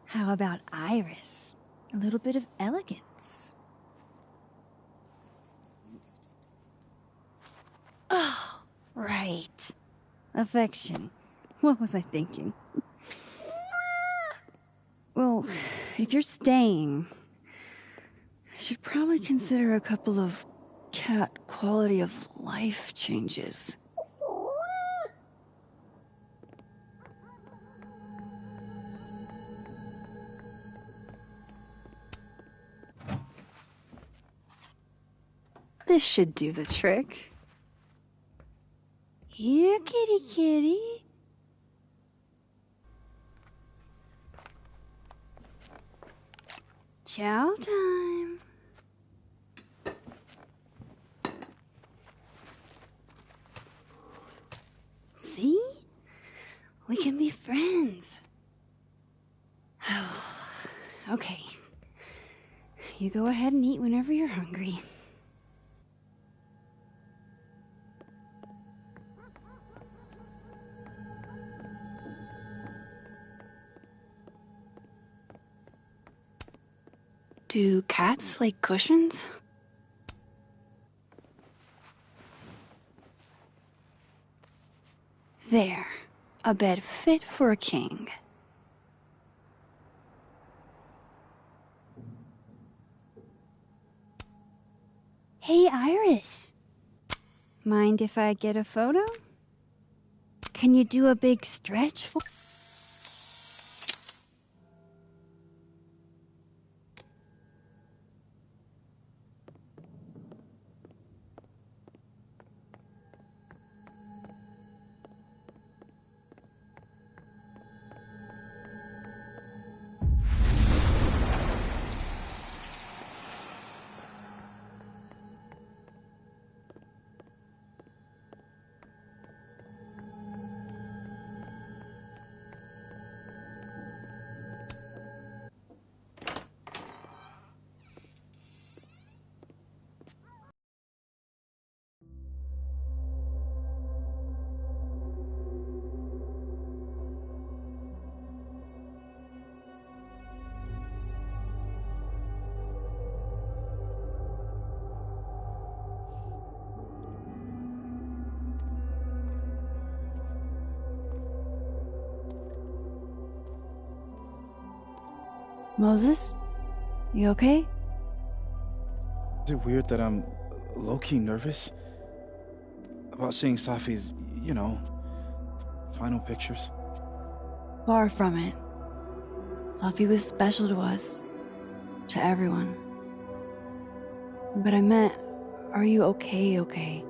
How about Iris? A little bit of elegance. Oh, right. Affection. What was I thinking? Well, if you're staying, I should probably consider a couple of cat quality of life changes. This should do the trick. Here, kitty kitty. Chow time. See? We can be friends. Okay. You go ahead and eat whenever you're hungry. Do cats like cushions? There. A bed fit for a king. Hey, Iris. Mind if I get a photo? Can you do a big stretch for... Moses? You okay? Is it weird that I'm low-key nervous about seeing Safi's, final pictures? Far from it. Safi was special to us. To everyone. But I meant, are you okay?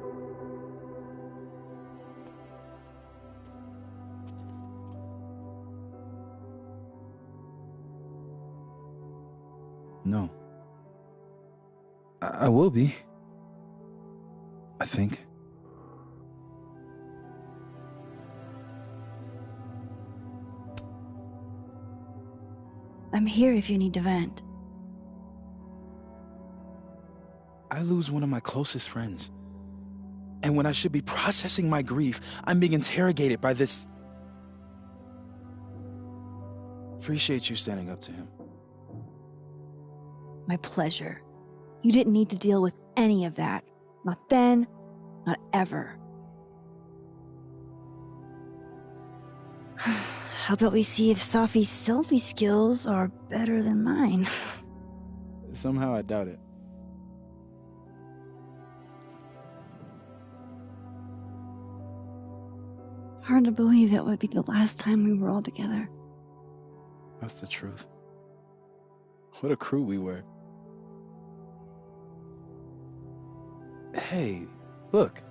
No. I will be. I think. I'm here if you need to vent. I lose one of my closest friends. And when I should be processing my grief, I'm being interrogated by this... Appreciate you standing up to him. My pleasure. You didn't need to deal with any of that. Not then, not ever. How about we see if Safi's selfie skills are better than mine? Somehow I doubt it. Hard to believe that would be the last time we were all together. That's the truth. What a crew we were. Hey, look.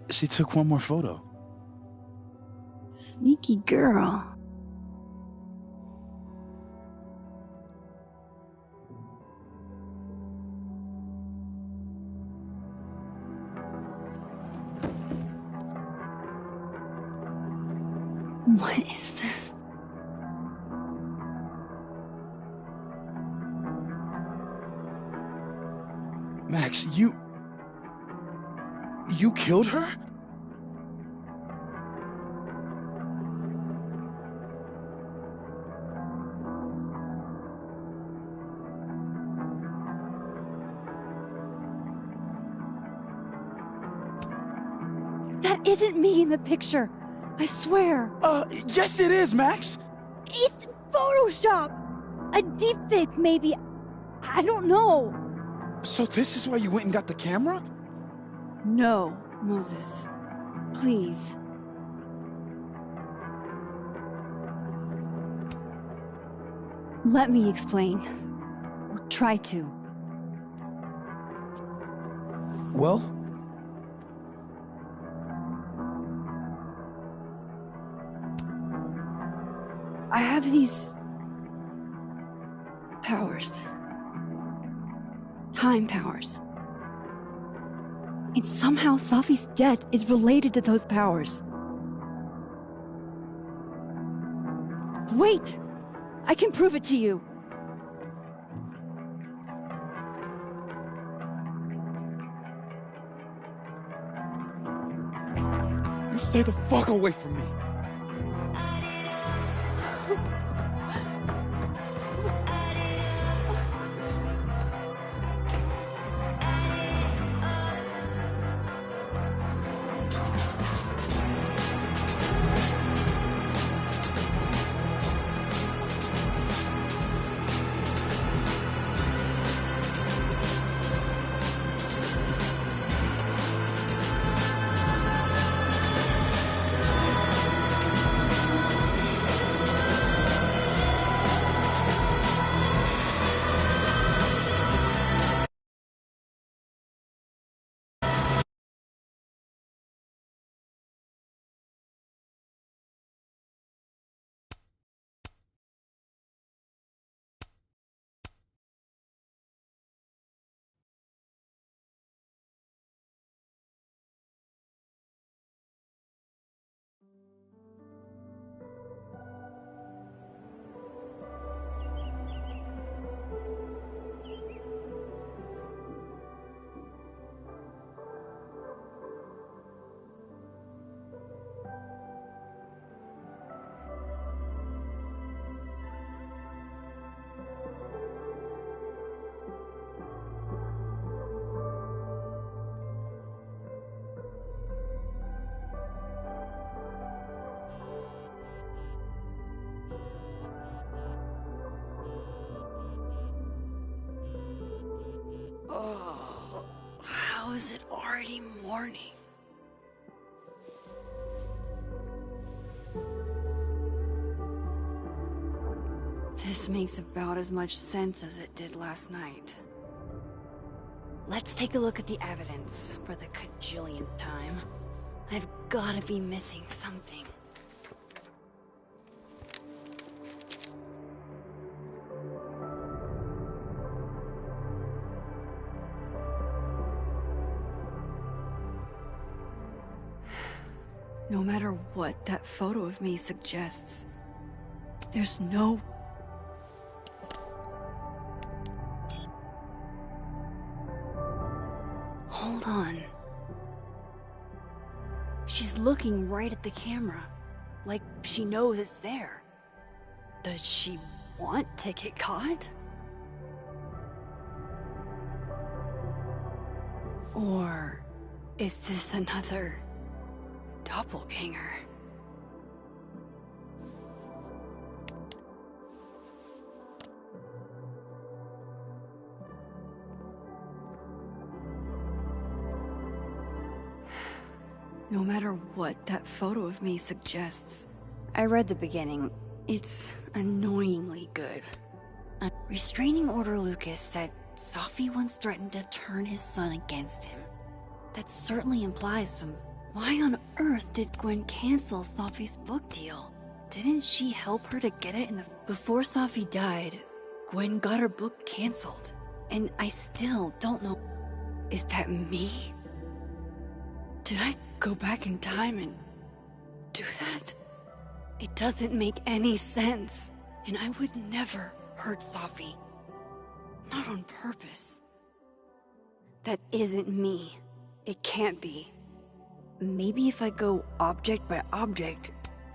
She took one more photo. Sneaky girl. What is this? Max, you killed her? That isn't me in the picture. I swear. Yes it is, Max. It's Photoshop. A deepfake, maybe. I don't know. So this is why you went and got the camera? No, Moses. Please. Let me explain. Or try to. Well? I have these... powers. Time powers. And somehow Safi's death is related to those powers. Wait! I can prove it to you. You stay the fuck away from me. already morning. This makes about as much sense as it did last night. Let's take a look at the evidence for the cajillionth time. I've gotta be missing something. No matter what that photo of me suggests, there's no... Hold on. She's looking right at the camera, like she knows it's there. Does she want to get caught? Or is this another doppelganger? No matter what that photo of me suggests, I read the beginning. It's annoyingly good. A restraining order Lucas said Safi once threatened to turn his son against him. That certainly implies some... Why on earth did Gwen cancel Safi's book deal? Didn't she help her to get it in the... Before Safi died, Gwen got her book canceled. And I still don't know... Is that me? Did I go back in time and do that? It doesn't make any sense. And I would never hurt Safi. Not on purpose. That isn't me. It can't be. Maybe if I go object by object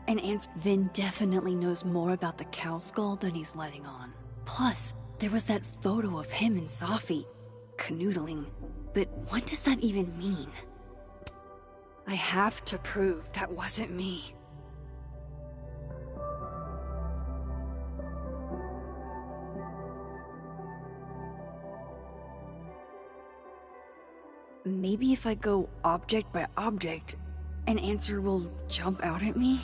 and answer... Vin definitely knows more about the cow skull than he's letting on. Plus, there was that photo of him and Safi canoodling. But what does that even mean? I have to prove that wasn't me. Maybe if I go object by object, an answer will jump out at me?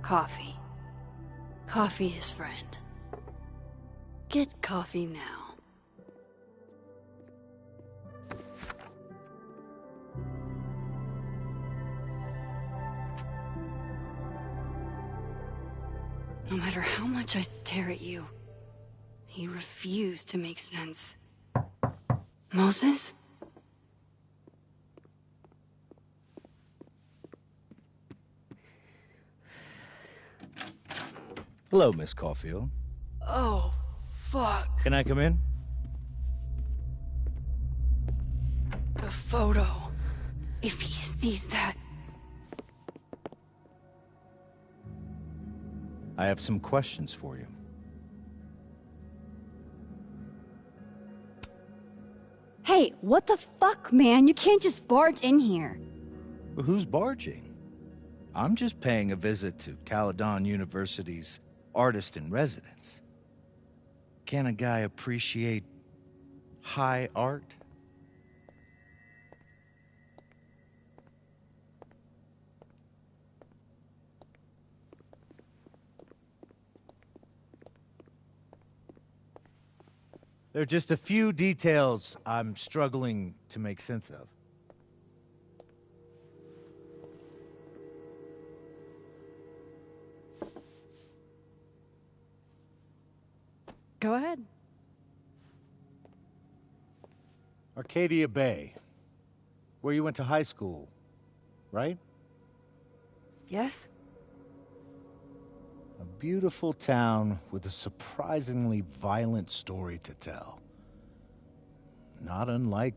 Coffee. Coffee is friend. Get coffee now. No matter how much I stare at you, he refused to make sense. Moses? Hello, Miss Caulfield. Oh, fuck. Can I come in? The photo. If he sees that... I have some questions for you. Hey, what the fuck, man? You can't just barge in here. Well, who's barging? I'm just paying a visit to Caledon University's artist in residence. Can a guy appreciate high art? There are just a few details I'm struggling to make sense of. Go ahead. Arcadia Bay, where you went to high school, right? Yes? A beautiful town with a surprisingly violent story to tell. Not unlike...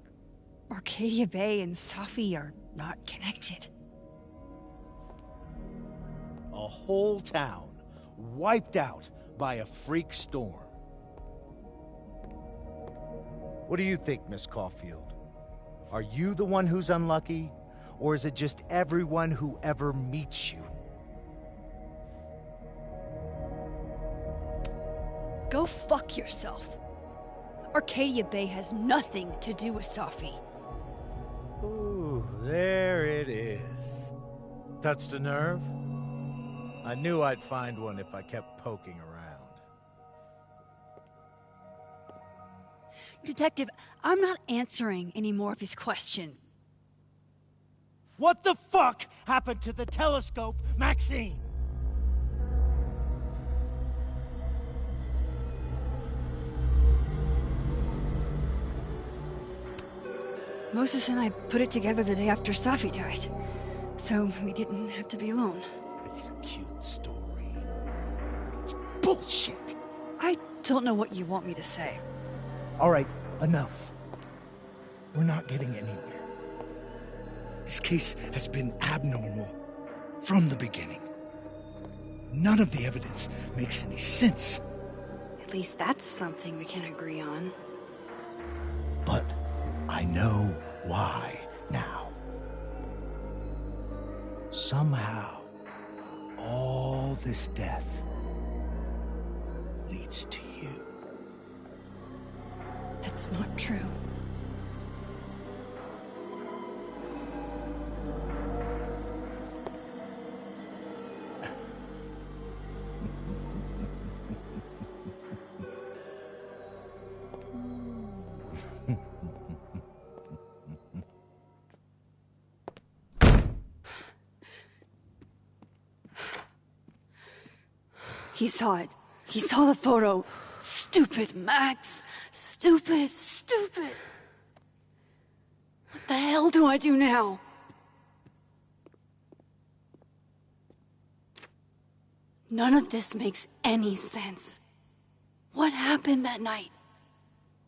Arcadia Bay and Safi are not connected. a whole town wiped out by a freak storm. What do you think, Miss Caulfield? Are you the one who's unlucky, or is it just everyone who ever meets you? Go fuck yourself. Arcadia Bay has nothing to do with Safi. Ooh, there it is. Touched a nerve? I knew I'd find one if I kept poking around. Detective, I'm not answering any more of his questions. What the fuck happened to the telescope, Maxine? Moses and I put it together the day after Safi died, so we didn't have to be alone. It's a cute story, but it's bullshit. I don't know what you want me to say. All right, enough. We're not getting anywhere. This case has been abnormal from the beginning. None of the evidence makes any sense. At least that's something we can agree on. But I know why now. Somehow, all this death leads to you. That's not true. He saw it. He saw the photo. Stupid Max. Stupid, stupid. What the hell do I do now? None of this makes any sense. What happened that night?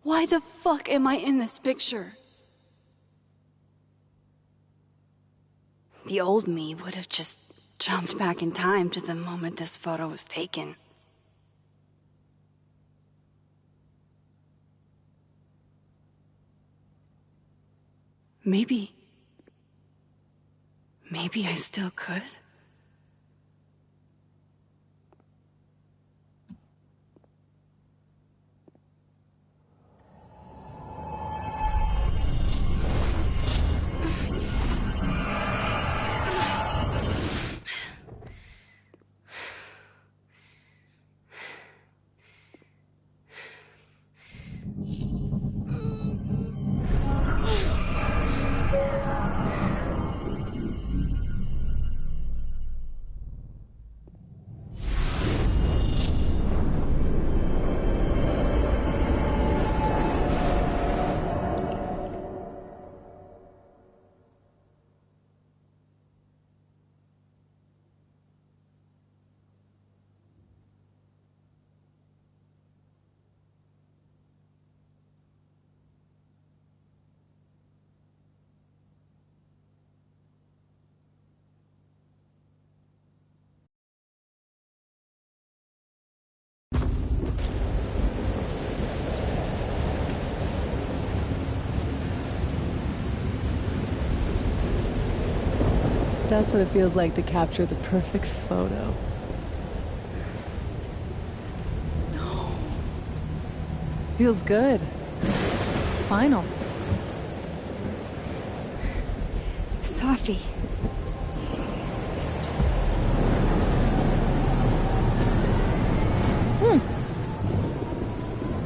Why the fuck am I in this picture? The old me would have just jumped back in time to the moment this photo was taken. Maybe I still could. That's what it feels like to capture the perfect photo. No. Feels good. Final. Safi.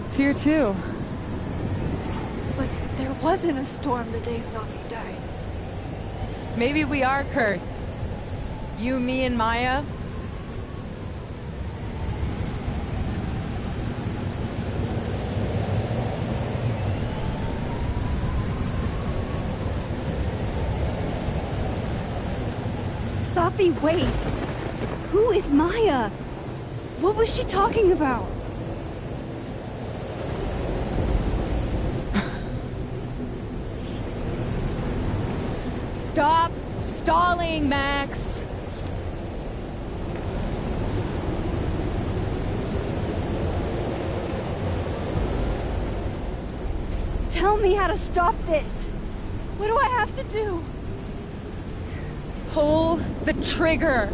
It's here too. But there wasn't a storm the day Safi died. Maybe we are cursed. You, me, and Maya. Safi, wait! Who is Maya? What was she talking about? Stop stalling, Max! Tell me how to stop this! What do I have to do? Pull the trigger!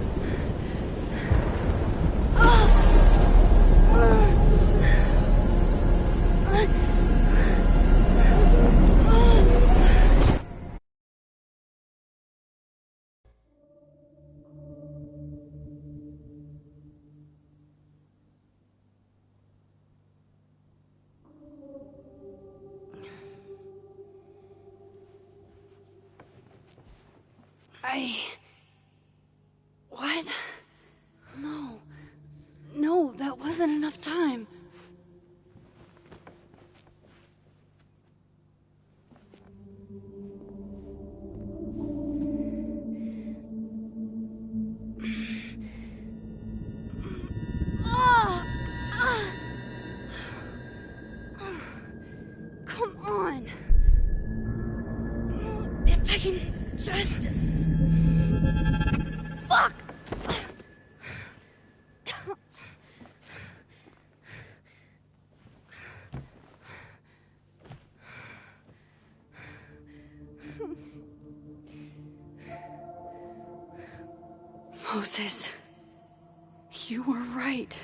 What? No. No, that wasn't enough time. Come on. If I can just... Fuck! Moses, you were right.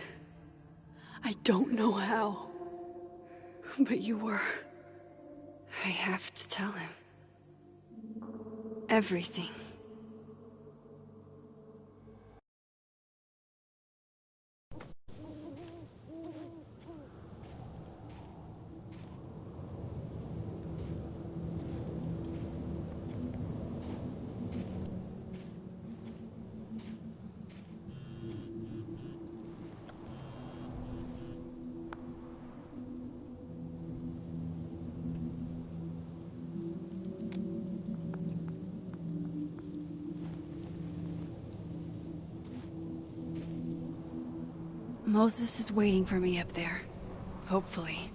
I don't know how, but you were. I have to tell him. Everything. Moses is waiting for me up there. Hopefully.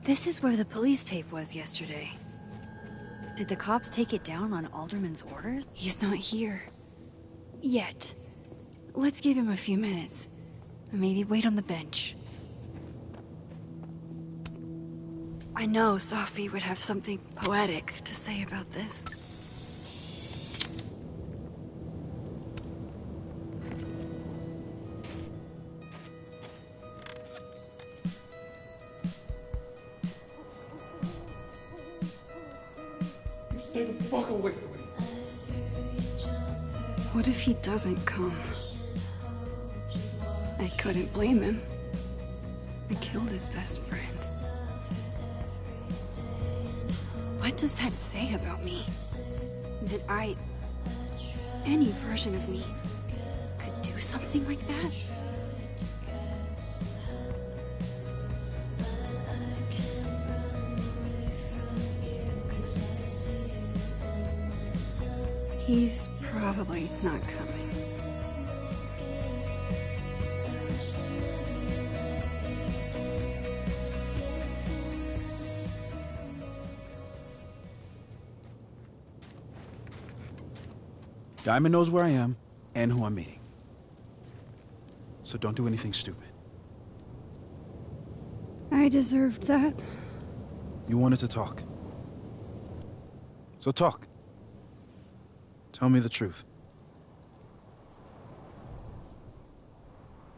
This is where the police tape was yesterday. Did the cops take it down on Alderman's orders? He's not here. Yet. Let's give him a few minutes. Maybe wait on the bench. I know Sophie would have something poetic to say about this. You stay the fuck away from me. What if he doesn't come? I couldn't blame him. I killed his best friend. What does that say about me? That any version of me, could do something like that? He's probably not coming. Diamond knows where I am and who I'm meeting. So don't do anything stupid. I deserved that. You wanted to talk. So talk. Tell me the truth.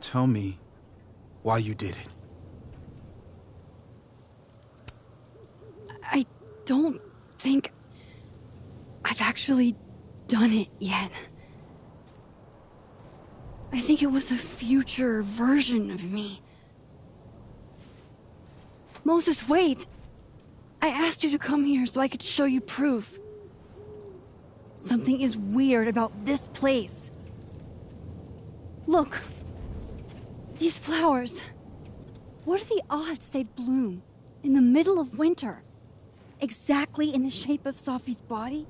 Tell me why you did it. I don't think I've actually done it yet. I think it was a future version of me. Moses, wait! I asked you to come here so I could show you proof. Something is weird about this place. Look. These flowers. What are the odds they'd bloom in the middle of winter? Exactly in the shape of Sophie's body?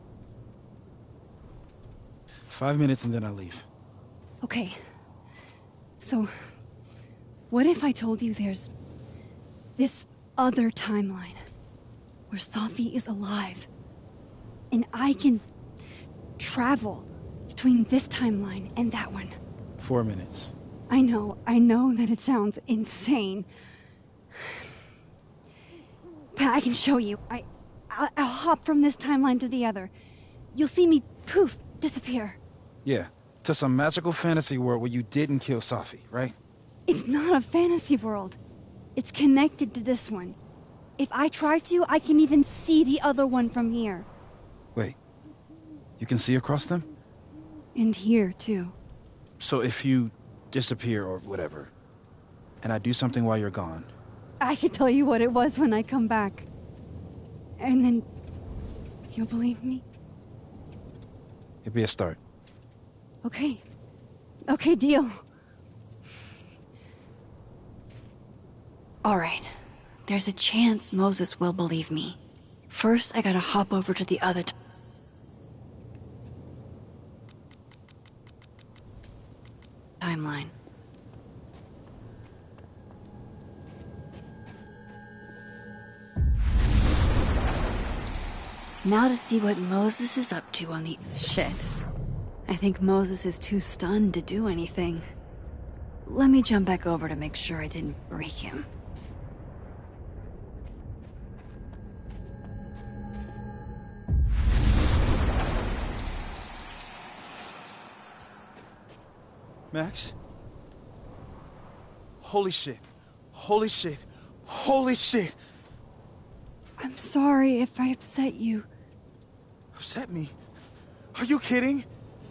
5 minutes and then I leave. Okay. So, what if I told you there's this other timeline where Sophie is alive and I can travel between this timeline and that one? 4 minutes. I know that it sounds insane. But I can show you. I'll hop from this timeline to the other. You'll see me, poof, disappear. Yeah, to some magical fantasy world where you didn't kill Sophie, right? It's not a fantasy world. It's connected to this one. If I try to, I can even see the other one from here. Wait, you can see across them? And here, too. So if you disappear or whatever, and I do something while you're gone... I can tell you what it was when I come back. And then... you'll believe me? It'd be a start. Okay. Okay, deal. Alright. There's a chance Moses will believe me. First, I gotta hop over to the other timeline. Now to see what Moses is up to on the... Shit. I think Moses is too stunned to do anything. Let me jump back over to make sure I didn't break him. Max? Holy shit. Holy shit. Holy shit! I'm sorry if I upset you. Upset me? Are you kidding?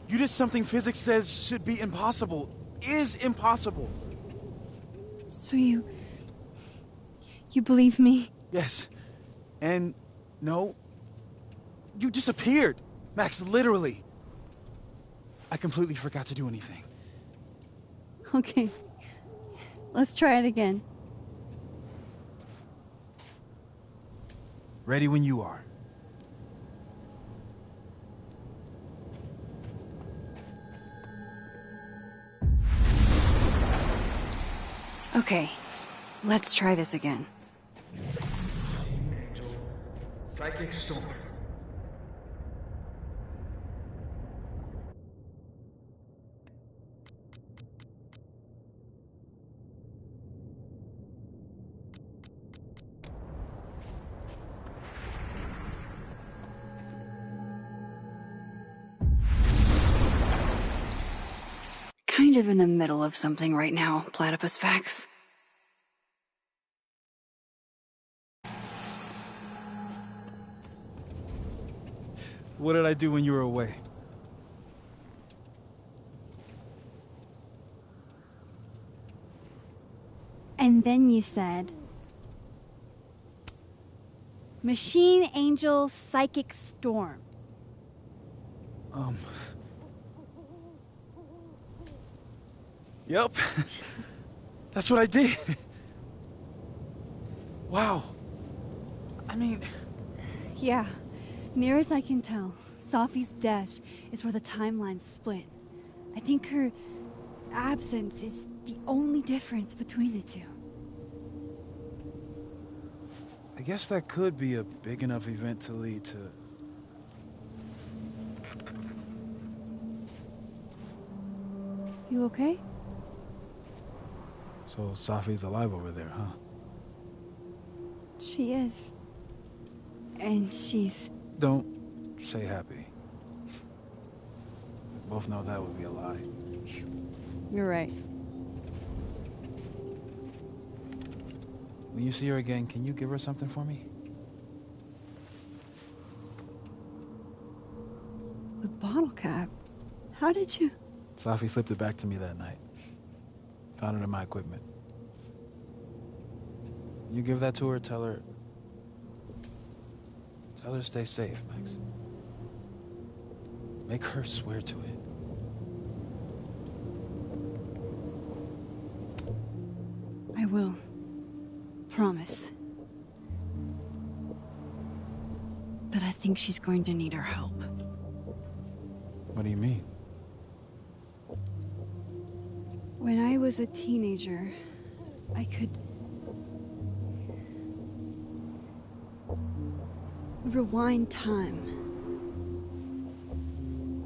You did something physics says should be impossible. Is impossible. So you believe me? Yes. And no. You disappeared. Max, literally. I completely forgot to do anything. Okay. Let's try it again. Ready when you are. Okay, let's try this again. Psychic storm. Kind of in the middle of something right now, Platypus Facts. What did I do when you were away? And then you said... Machine Angel Psychic Storm. Yep. That's what I did. Wow. I mean... Yeah. Near as I can tell, Safi's death is where the timelines split. I think her absence is the only difference between the two. I guess that could be a big enough event to lead to... You okay? So Safi's alive over there, huh? She is. And she's... Don't say happy. We both know that would be a lie. You're right. When you see her again, can you give her something for me? The bottle cap? How did you... Safi slipped it back to me that night. Found it in my equipment. You give that to her, tell her to stay safe, Max. Make her swear to it. I will. Promise. But I think she's going to need our help. What do you mean? When I was a teenager, I could... rewind time.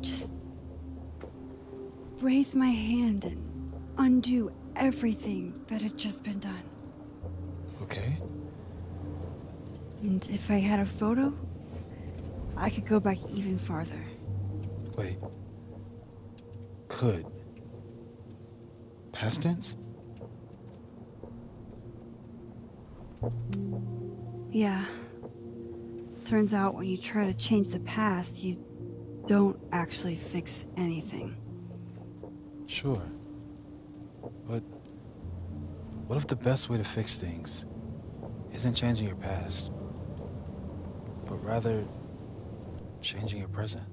Just... raise my hand and undo everything that had just been done. Okay. And if I had a photo, I could go back even farther. Wait. Could. Past tense? Yeah. Turns out when you try to change the past, you don't actually fix anything. Sure. But what if the best way to fix things isn't changing your past, but rather changing your present?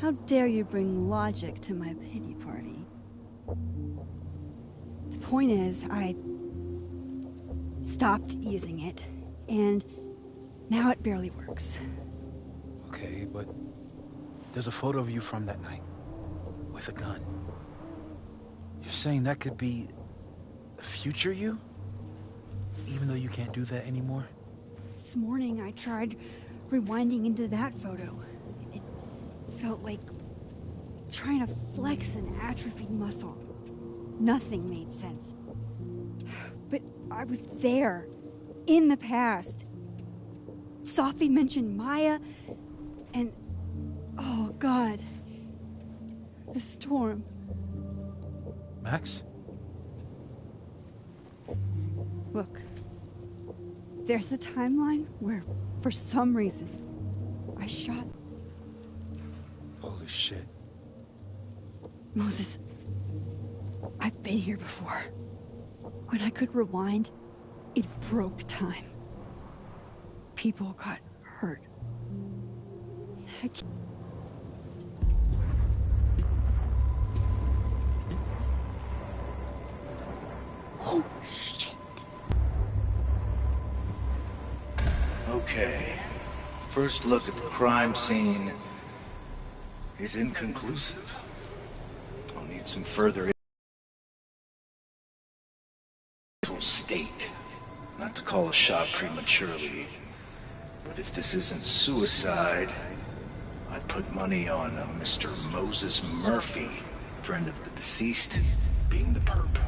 How dare you bring logic to my pity party? The point is, I stopped using it, and now it barely works. Okay, but there's a photo of you from that night, with a gun. You're saying that could be the future you? Even though you can't do that anymore? This morning I tried rewinding into that photo. It felt like trying to flex an atrophied muscle. Nothing made sense. But I was there, in the past. Sophie mentioned Maya, and oh God, the storm. Max? Look, there's a timeline where, for some reason, I shot Holy shit. Moses. I've been here before. When I could rewind, it broke time. People got hurt. I can't... Oh, shit. Okay. First look at the crime scene is inconclusive. I'll need some further mental state. Not to call a shot prematurely, but if this isn't suicide, I'd put money on a Mr. Moses Murphy, friend of the deceased, being the perp.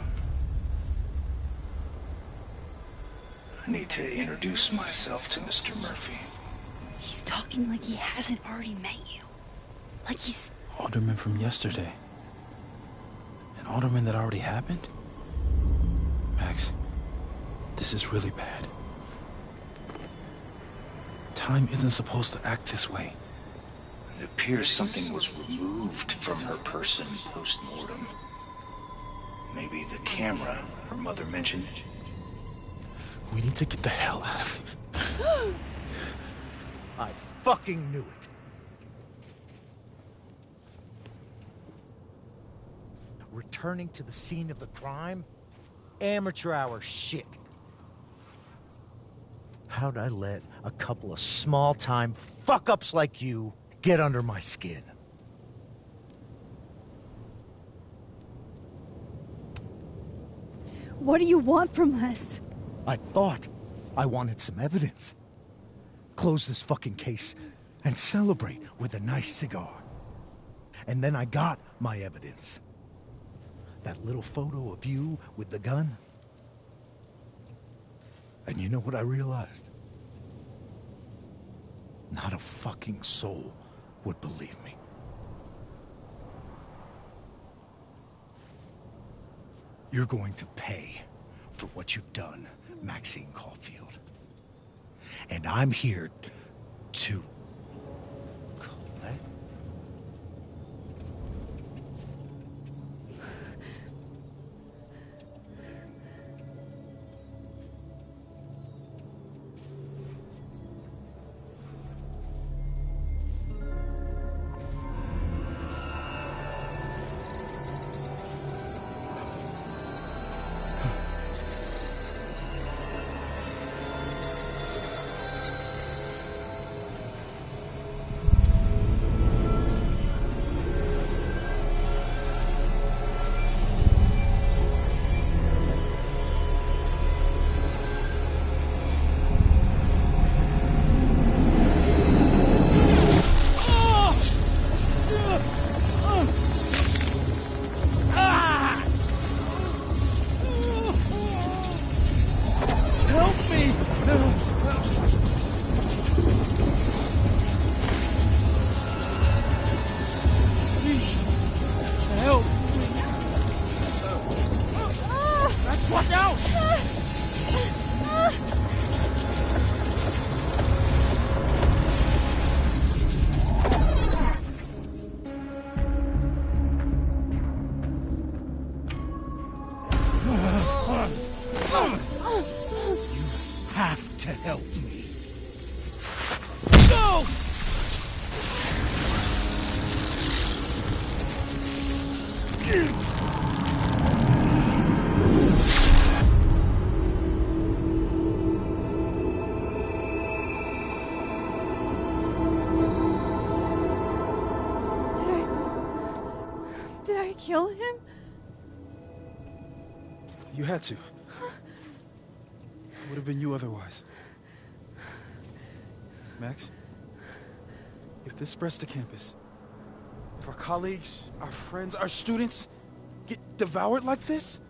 I need to introduce myself to Mr. Murphy. He's talking like he hasn't already met you. Like he's... Alderman from yesterday. An alderman that already happened? Max, this is really bad. Time isn't supposed to act this way. It appears something was removed from her person post-mortem. Maybe the camera her mother mentioned. We need to get the hell out of here. I fucking knew it. Returning to the scene of the crime? Amateur hour shit. How'd I let a couple of small-time fuck-ups like you get under my skin? What do you want from us? I thought I wanted some evidence. Close this fucking case and celebrate with a nice cigar. And then I got my evidence. That little photo of you with the gun. And you know what I realized? Not a fucking soul would believe me. You're going to pay for what you've done, Maxine Caulfield. And I'm here to... Colette? to help me. Go! Did I kill him? You had to. It would have been you otherwise. Max, if this spreads to campus, if our colleagues, our friends, our students get devoured like this,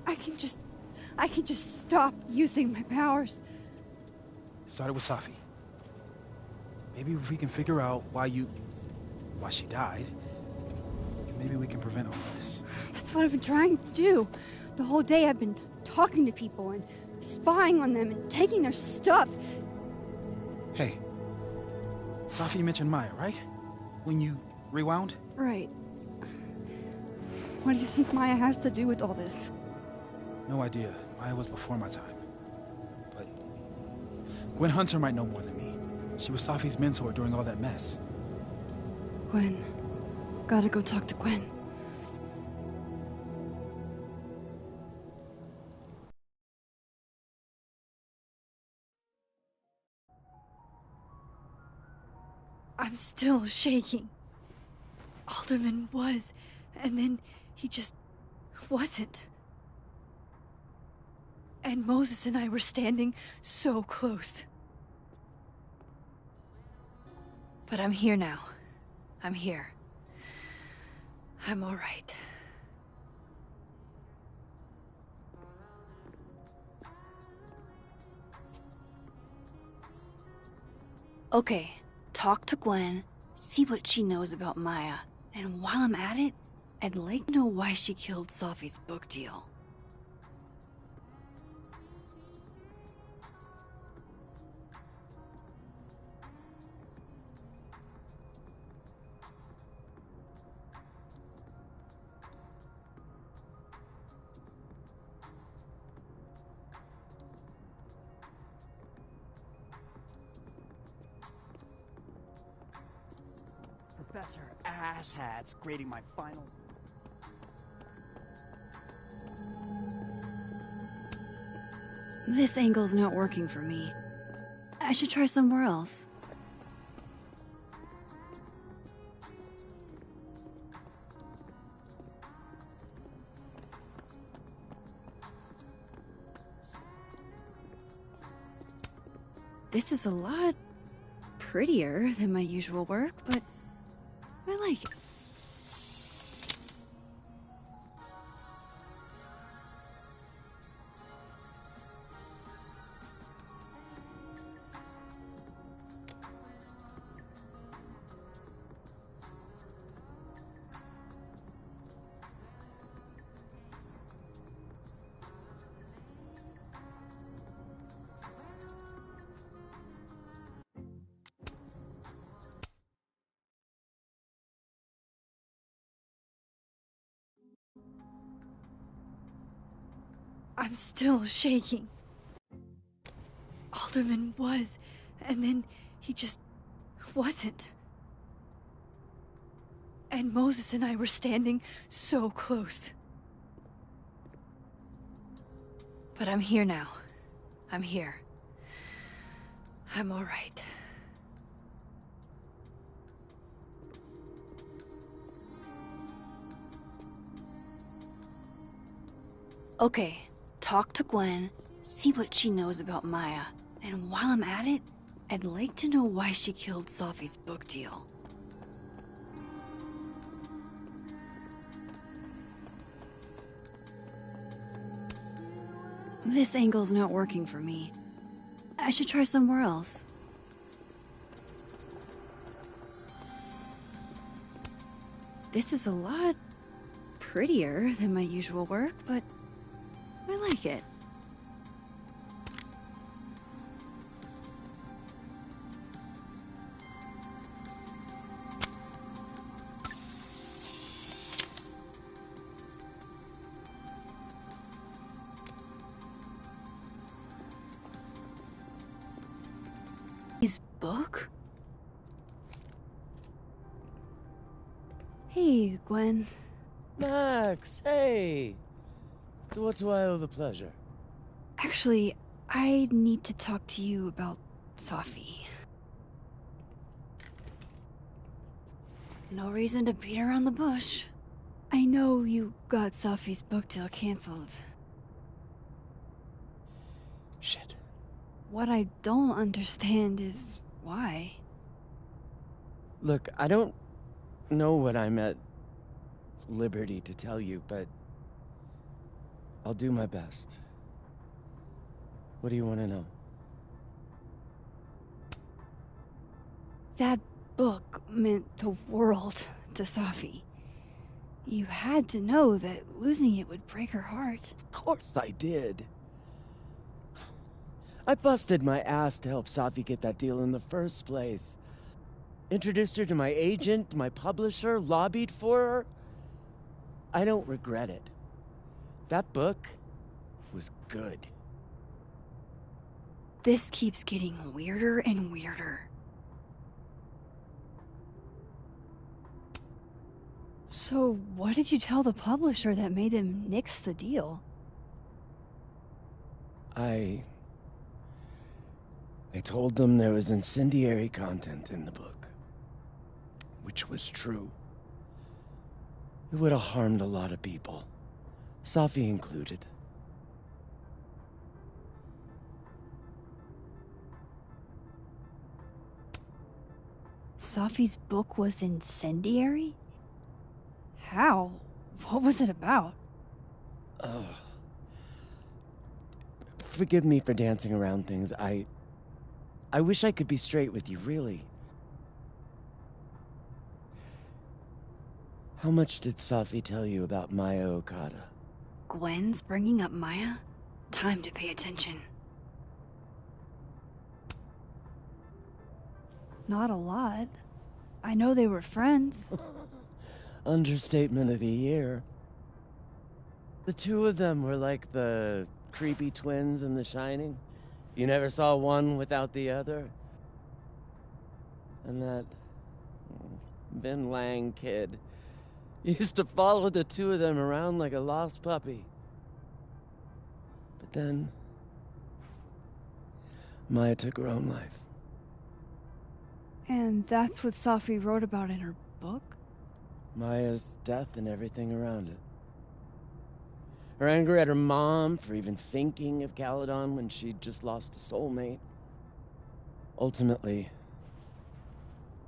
I can just stop using my powers. it started with Safi. Maybe if we can figure out why she died, maybe we can prevent all this. That's what I've been trying to do. The whole day I've been talking to people and spying on them and taking their stuff. Hey, Safi mentioned Maya, right? When you rewound? Right. What do you think Maya has to do with all this? No idea. Maya was before my time. But Gwen Hunter might know more than me. She was Safi's mentor during all that mess. Gwen. Gotta go talk to Gwen. I'm still shaking. Alderman was, and then he just wasn't. And Moses and I were standing so close. But I'm here now. I'm here. I'm all right. Okay, talk to Gwen, see what she knows about Maya, and while I'm at it, I'd like to know why she killed Safi's book deal. Professor Asshats grading my final. This angle's not working for me. I should try somewhere else. This is a lot prettier than my usual work, but I like it. I'm still shaking. Alderman was, and then he just wasn't. And Moses and I were standing so close. But I'm here now. I'm here. I'm all right. Okay, talk to Gwen, see what she knows about Maya, and while I'm at it, I'd like to know why she killed Safi's book deal. This angle's not working for me. I should try somewhere else. This is a lot prettier than my usual work, but I like it. book? Hey, Gwen. Max, hey! To what do I owe the pleasure? Actually, I need to talk to you about Sophie. No reason to beat around the bush. I know you got Sophie's book deal canceled. Shit. What I don't understand is why. Look, I don't know what I'm at liberty to tell you, but I'll do my best. What do you want to know? That book meant the world to Sophie. You had to know that losing it would break her heart. Of course I did. I busted my ass to help Sophie get that deal in the first place. Introduced her to my agent, my publisher, lobbied for her. I don't regret it. That book was good. This keeps getting weirder and weirder. So, what did you tell the publisher that made them nix the deal? I told them there was incendiary content in the book, which was true. It would have harmed a lot of people, Sophie included. Sophie's book was incendiary? How? What was it about? Ugh. Forgive me for dancing around things. I wish I could be straight with you, really. How much did Sophie tell you about Maya Okada? Gwen's bringing up Maya? Time to pay attention. Not a lot. I know they were friends. Understatement of the year. The two of them were like the creepy twins in The Shining. You never saw one without the other. And that Vin Lang kid used to follow the two of them around like a lost puppy. But then Maya took her own life. And that's what Sophie wrote about in her book? Maya's death and everything around it. Her anger at her mom for even thinking of Caledon when she'd just lost a soulmate. Ultimately,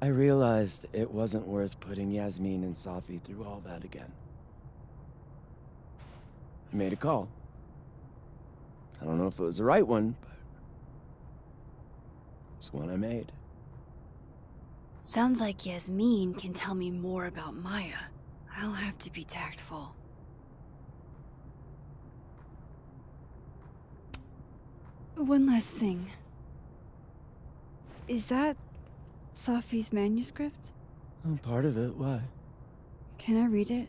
I realized it wasn't worth putting Yasmin and Sophie through all that again. I made a call. I don't know if it was the right one, but it's one I made. Sounds like Yasmin can tell me more about Maya. I'll have to be tactful. One last thing. Is that Sophie's manuscript? Oh, part of it. Why? Can I read it?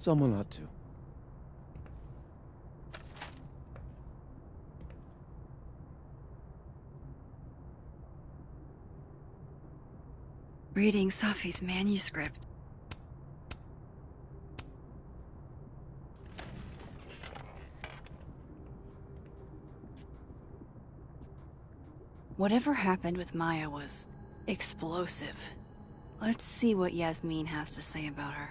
Someone ought to. Reading Sophie's manuscript. Whatever happened with Maya was explosive. Let's see what Yasmin has to say about her.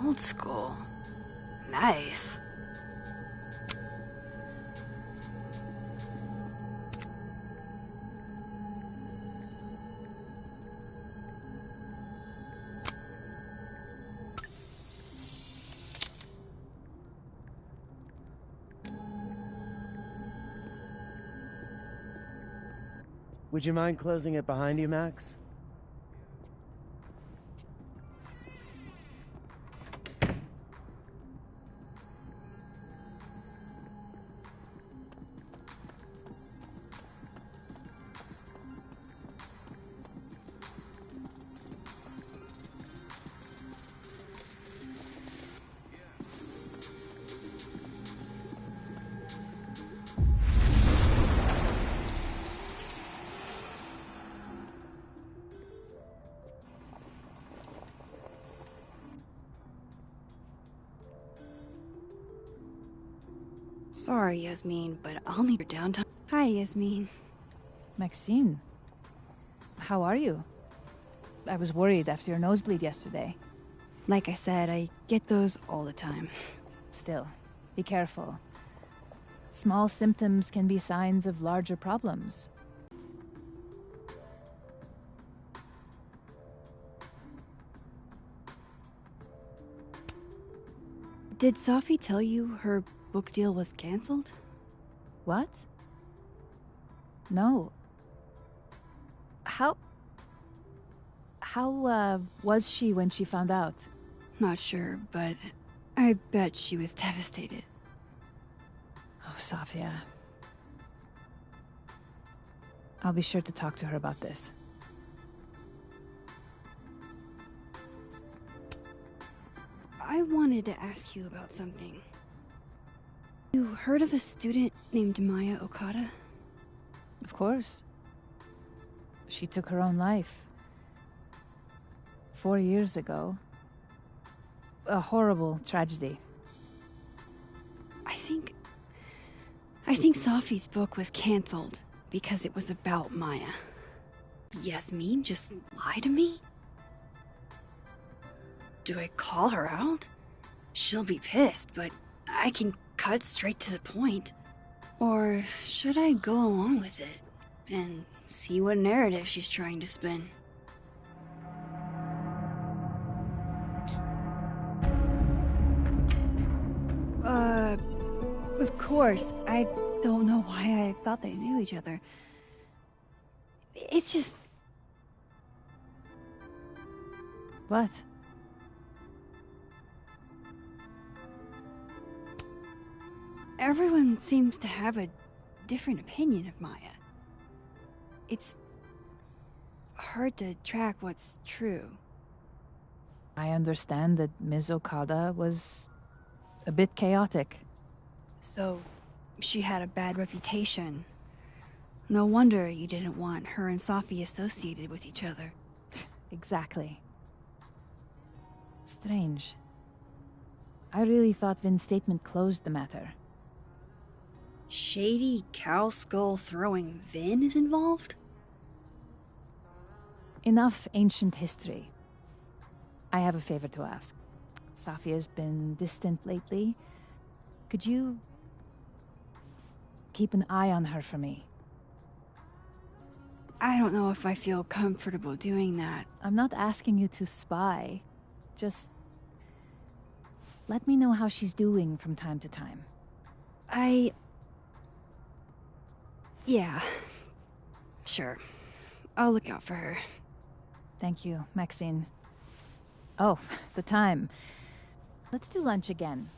Old school. Nice. Would you mind closing it behind you, Max? Sorry, Yasmin, but I'll need your downtime. Hi, Yasmin. Maxine, how are you? I was worried after your nosebleed yesterday. Like I said, I get those all the time. Still, be careful. Small symptoms can be signs of larger problems. Did Sophie tell you her book deal was canceled? What? No. How was she when she found out? Not sure, but I bet she was devastated. Oh, Sophia. I'll be sure to talk to her about this. I wanted to ask you about something. You heard of a student named Maya Okada? Of course. She took her own life. 4 years ago. A horrible tragedy. I think Sophie's book was canceled because it was about Maya. Yasmin just lie to me? Do I call her out? She'll be pissed, but I can cut straight to the point. Or should I go along with it and see what narrative she's trying to spin? Of course. I don't know why I thought they knew each other. It's just... What? Everyone seems to have a different opinion of Maya. It's hard to track what's true. I understand that Ms. Okada was a bit chaotic. So, she had a bad reputation. No wonder you didn't want her and Sophie associated with each other. Exactly. Strange. I really thought Vin's statement closed the matter. Shady cow skull throwing Vin is involved? Enough ancient history. I have a favor to ask. Sophia's been distant lately. Could you keep an eye on her for me? I don't know if I feel comfortable doing that. I'm not asking you to spy. Just let me know how she's doing from time to time. Yeah. Sure. I'll look out for her. Thank you, Maxine. Oh, the time. Let's do lunch again.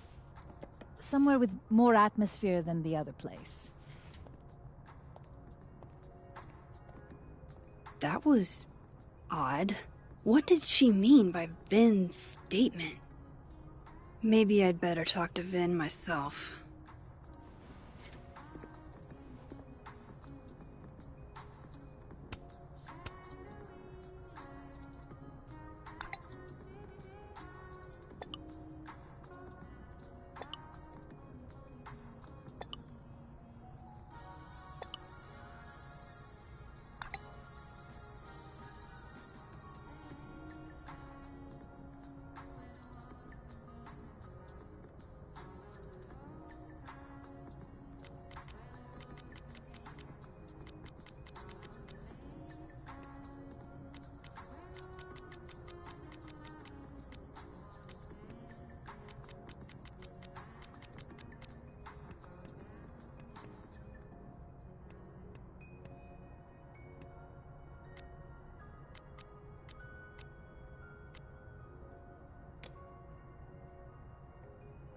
Somewhere with more atmosphere than the other place. That was odd. What did she mean by Vin's statement? Maybe I'd better talk to Vin myself.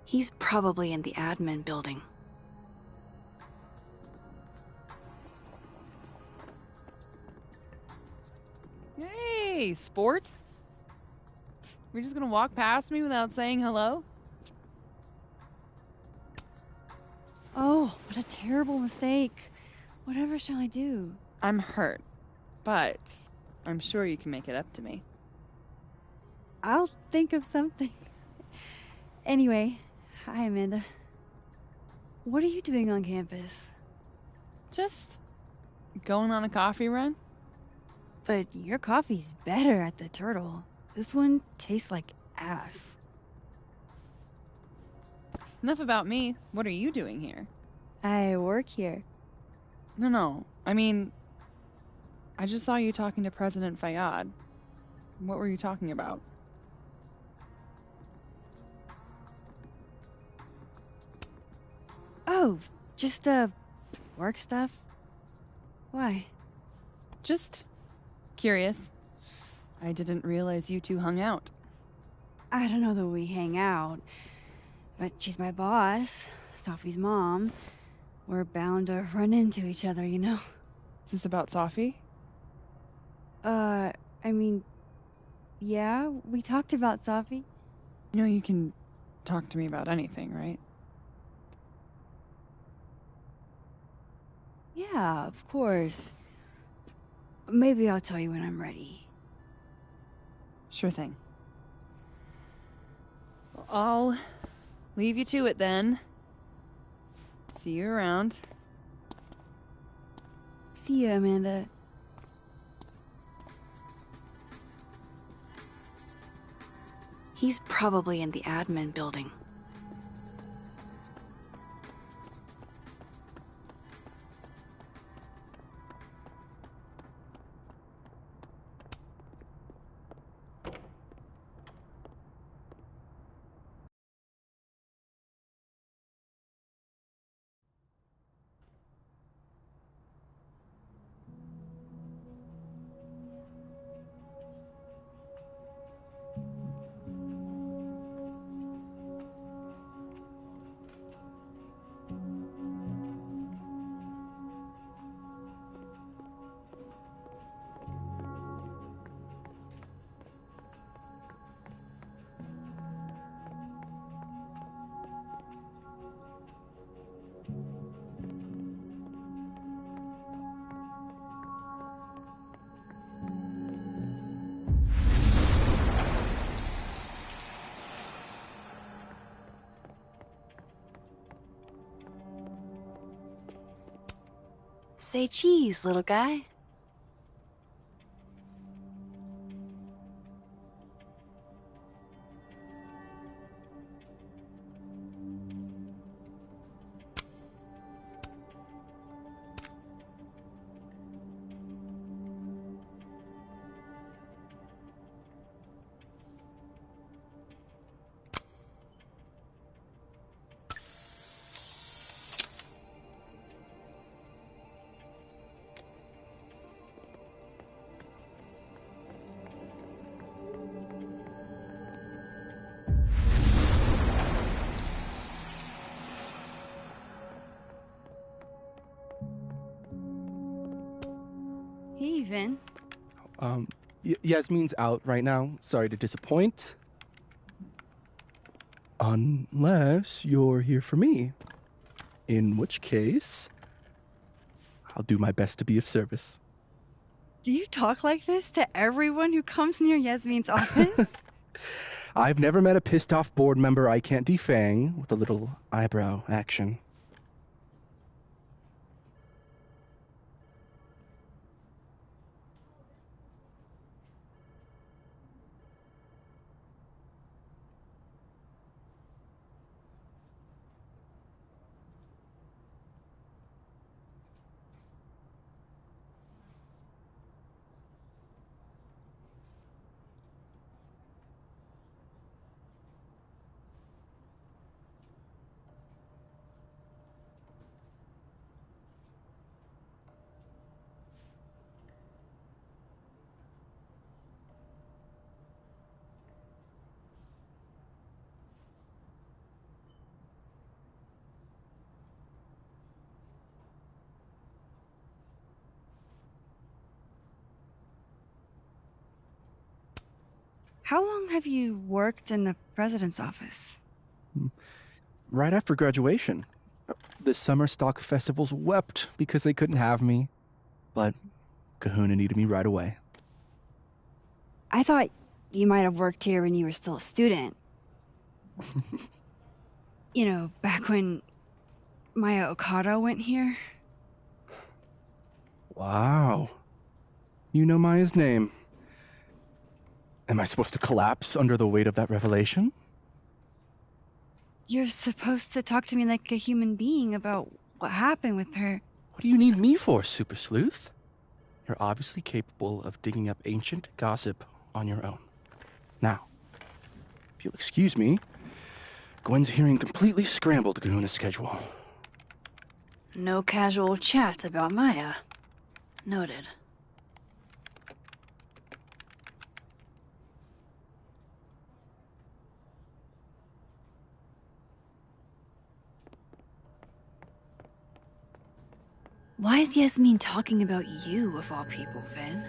He's probably in the admin building. Hey, sport. You're just gonna walk past me without saying hello? Oh, what a terrible mistake. Whatever shall I do? I'm hurt, but I'm sure you can make it up to me. I'll think of something. Anyway, hi, Amanda. What are you doing on campus? Just going on a coffee run? But your coffee's better at the Turtle. This one tastes like ass. Enough about me. What are you doing here? I work here. No. I mean, I just saw you talking to President Fayyad. What were you talking about? Oh, just, work stuff? Why? Just curious. I didn't realize you two hung out. I don't know that we hang out, but she's my boss, Sophie's mom. We're bound to run into each other, you know? Is this about Sophie? I mean, yeah, we talked about Sophie. You know you can talk to me about anything, right? Yeah, of course. Maybe I'll tell you when I'm ready. Sure thing. Well, I'll leave you to it then. See you around. See you, Amanda. He's probably in the admin building. Say cheese, little guy. Hey, Vin. Yasmin's out right now. Sorry to disappoint. Unless you're here for me. In which case, I'll do my best to be of service. Do you talk like this to everyone who comes near Yasmin's office? I've never met a pissed off board member I can't defang with a little eyebrow action. How long have you worked in the president's office? Right after graduation. The summer stock festivals wept because they couldn't have me. But Kahuna needed me right away. I thought you might have worked here when you were still a student. You know, back when Maya Okada went here. Wow. You know Maya's name. Am I supposed to collapse under the weight of that revelation? You're supposed to talk to me like a human being about what happened with her. What do you need me for, Super Sleuth? You're obviously capable of digging up ancient gossip on your own. Now, if you'll excuse me, Gwen's hearing completely scrambled Kahuna's schedule. No casual chats about Maya. Noted. Why is Yasmin talking about you, of all people, Vin?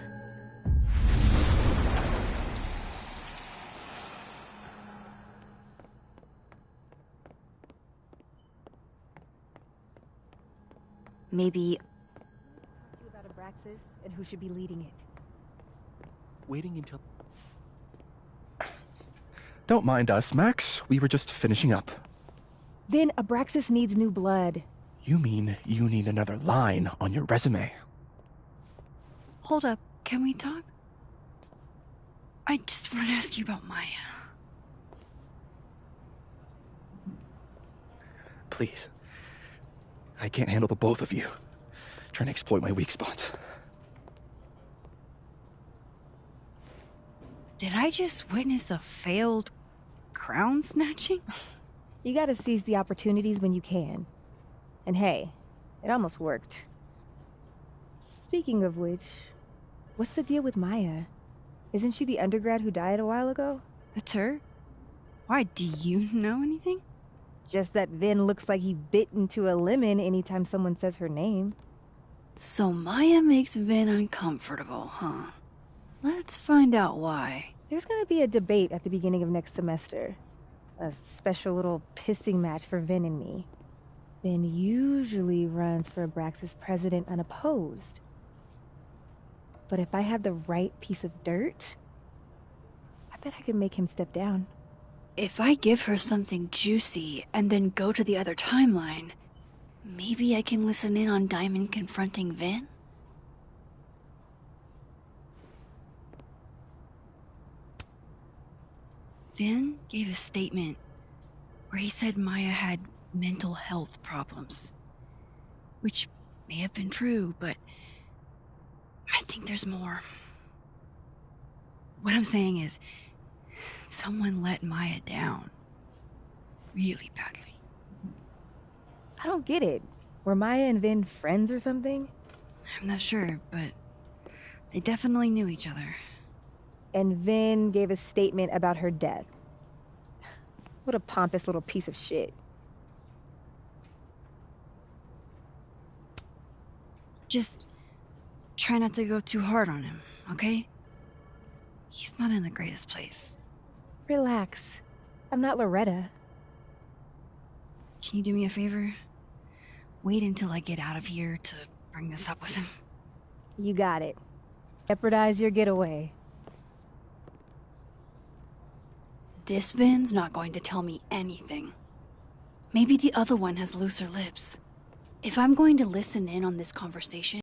Maybe... About Abraxas and who should be leading it. Waiting until... Don't mind us, Max. We were just finishing up. Then Abraxas needs new blood. You mean you need another line on your resume? Hold up, can we talk? I just want to ask you about Maya. Please. I can't handle the both of you. Trying to exploit my weak spots. Did I just witness a failed crown snatching? You gotta seize the opportunities when you can. And hey, it almost worked. Speaking of which, what's the deal with Maya? Isn't she the undergrad who died a while ago? That's her? Why, do you know anything? Just that Vin looks like he bit into a lemon anytime someone says her name. So Maya makes Vin uncomfortable, huh? Let's find out why. There's gonna be a debate at the beginning of next semester. A special little pissing match for Vin and me. Vin usually runs for Abraxas president unopposed. But if I have the right piece of dirt, I bet I could make him step down. If I give her something juicy and then go to the other timeline, maybe I can listen in on Diamond confronting Vin? Vin gave a statement where he said Maya had mental health problems. Which may have been true, but I think there's more. What I'm saying is, someone let Maya down. Really badly. I don't get it. Were Maya and Vin friends or something? I'm not sure, but they definitely knew each other. And Vin gave a statement about her death. What a pompous little piece of shit. Just try not to go too hard on him, okay? He's not in the greatest place. Relax. I'm not Loretta. Can you do me a favor? Wait until I get out of here to bring this up with him. You got it. Jeopardize your getaway. This Vin's not going to tell me anything. Maybe the other one has looser lips. If I'm going to listen in on this conversation,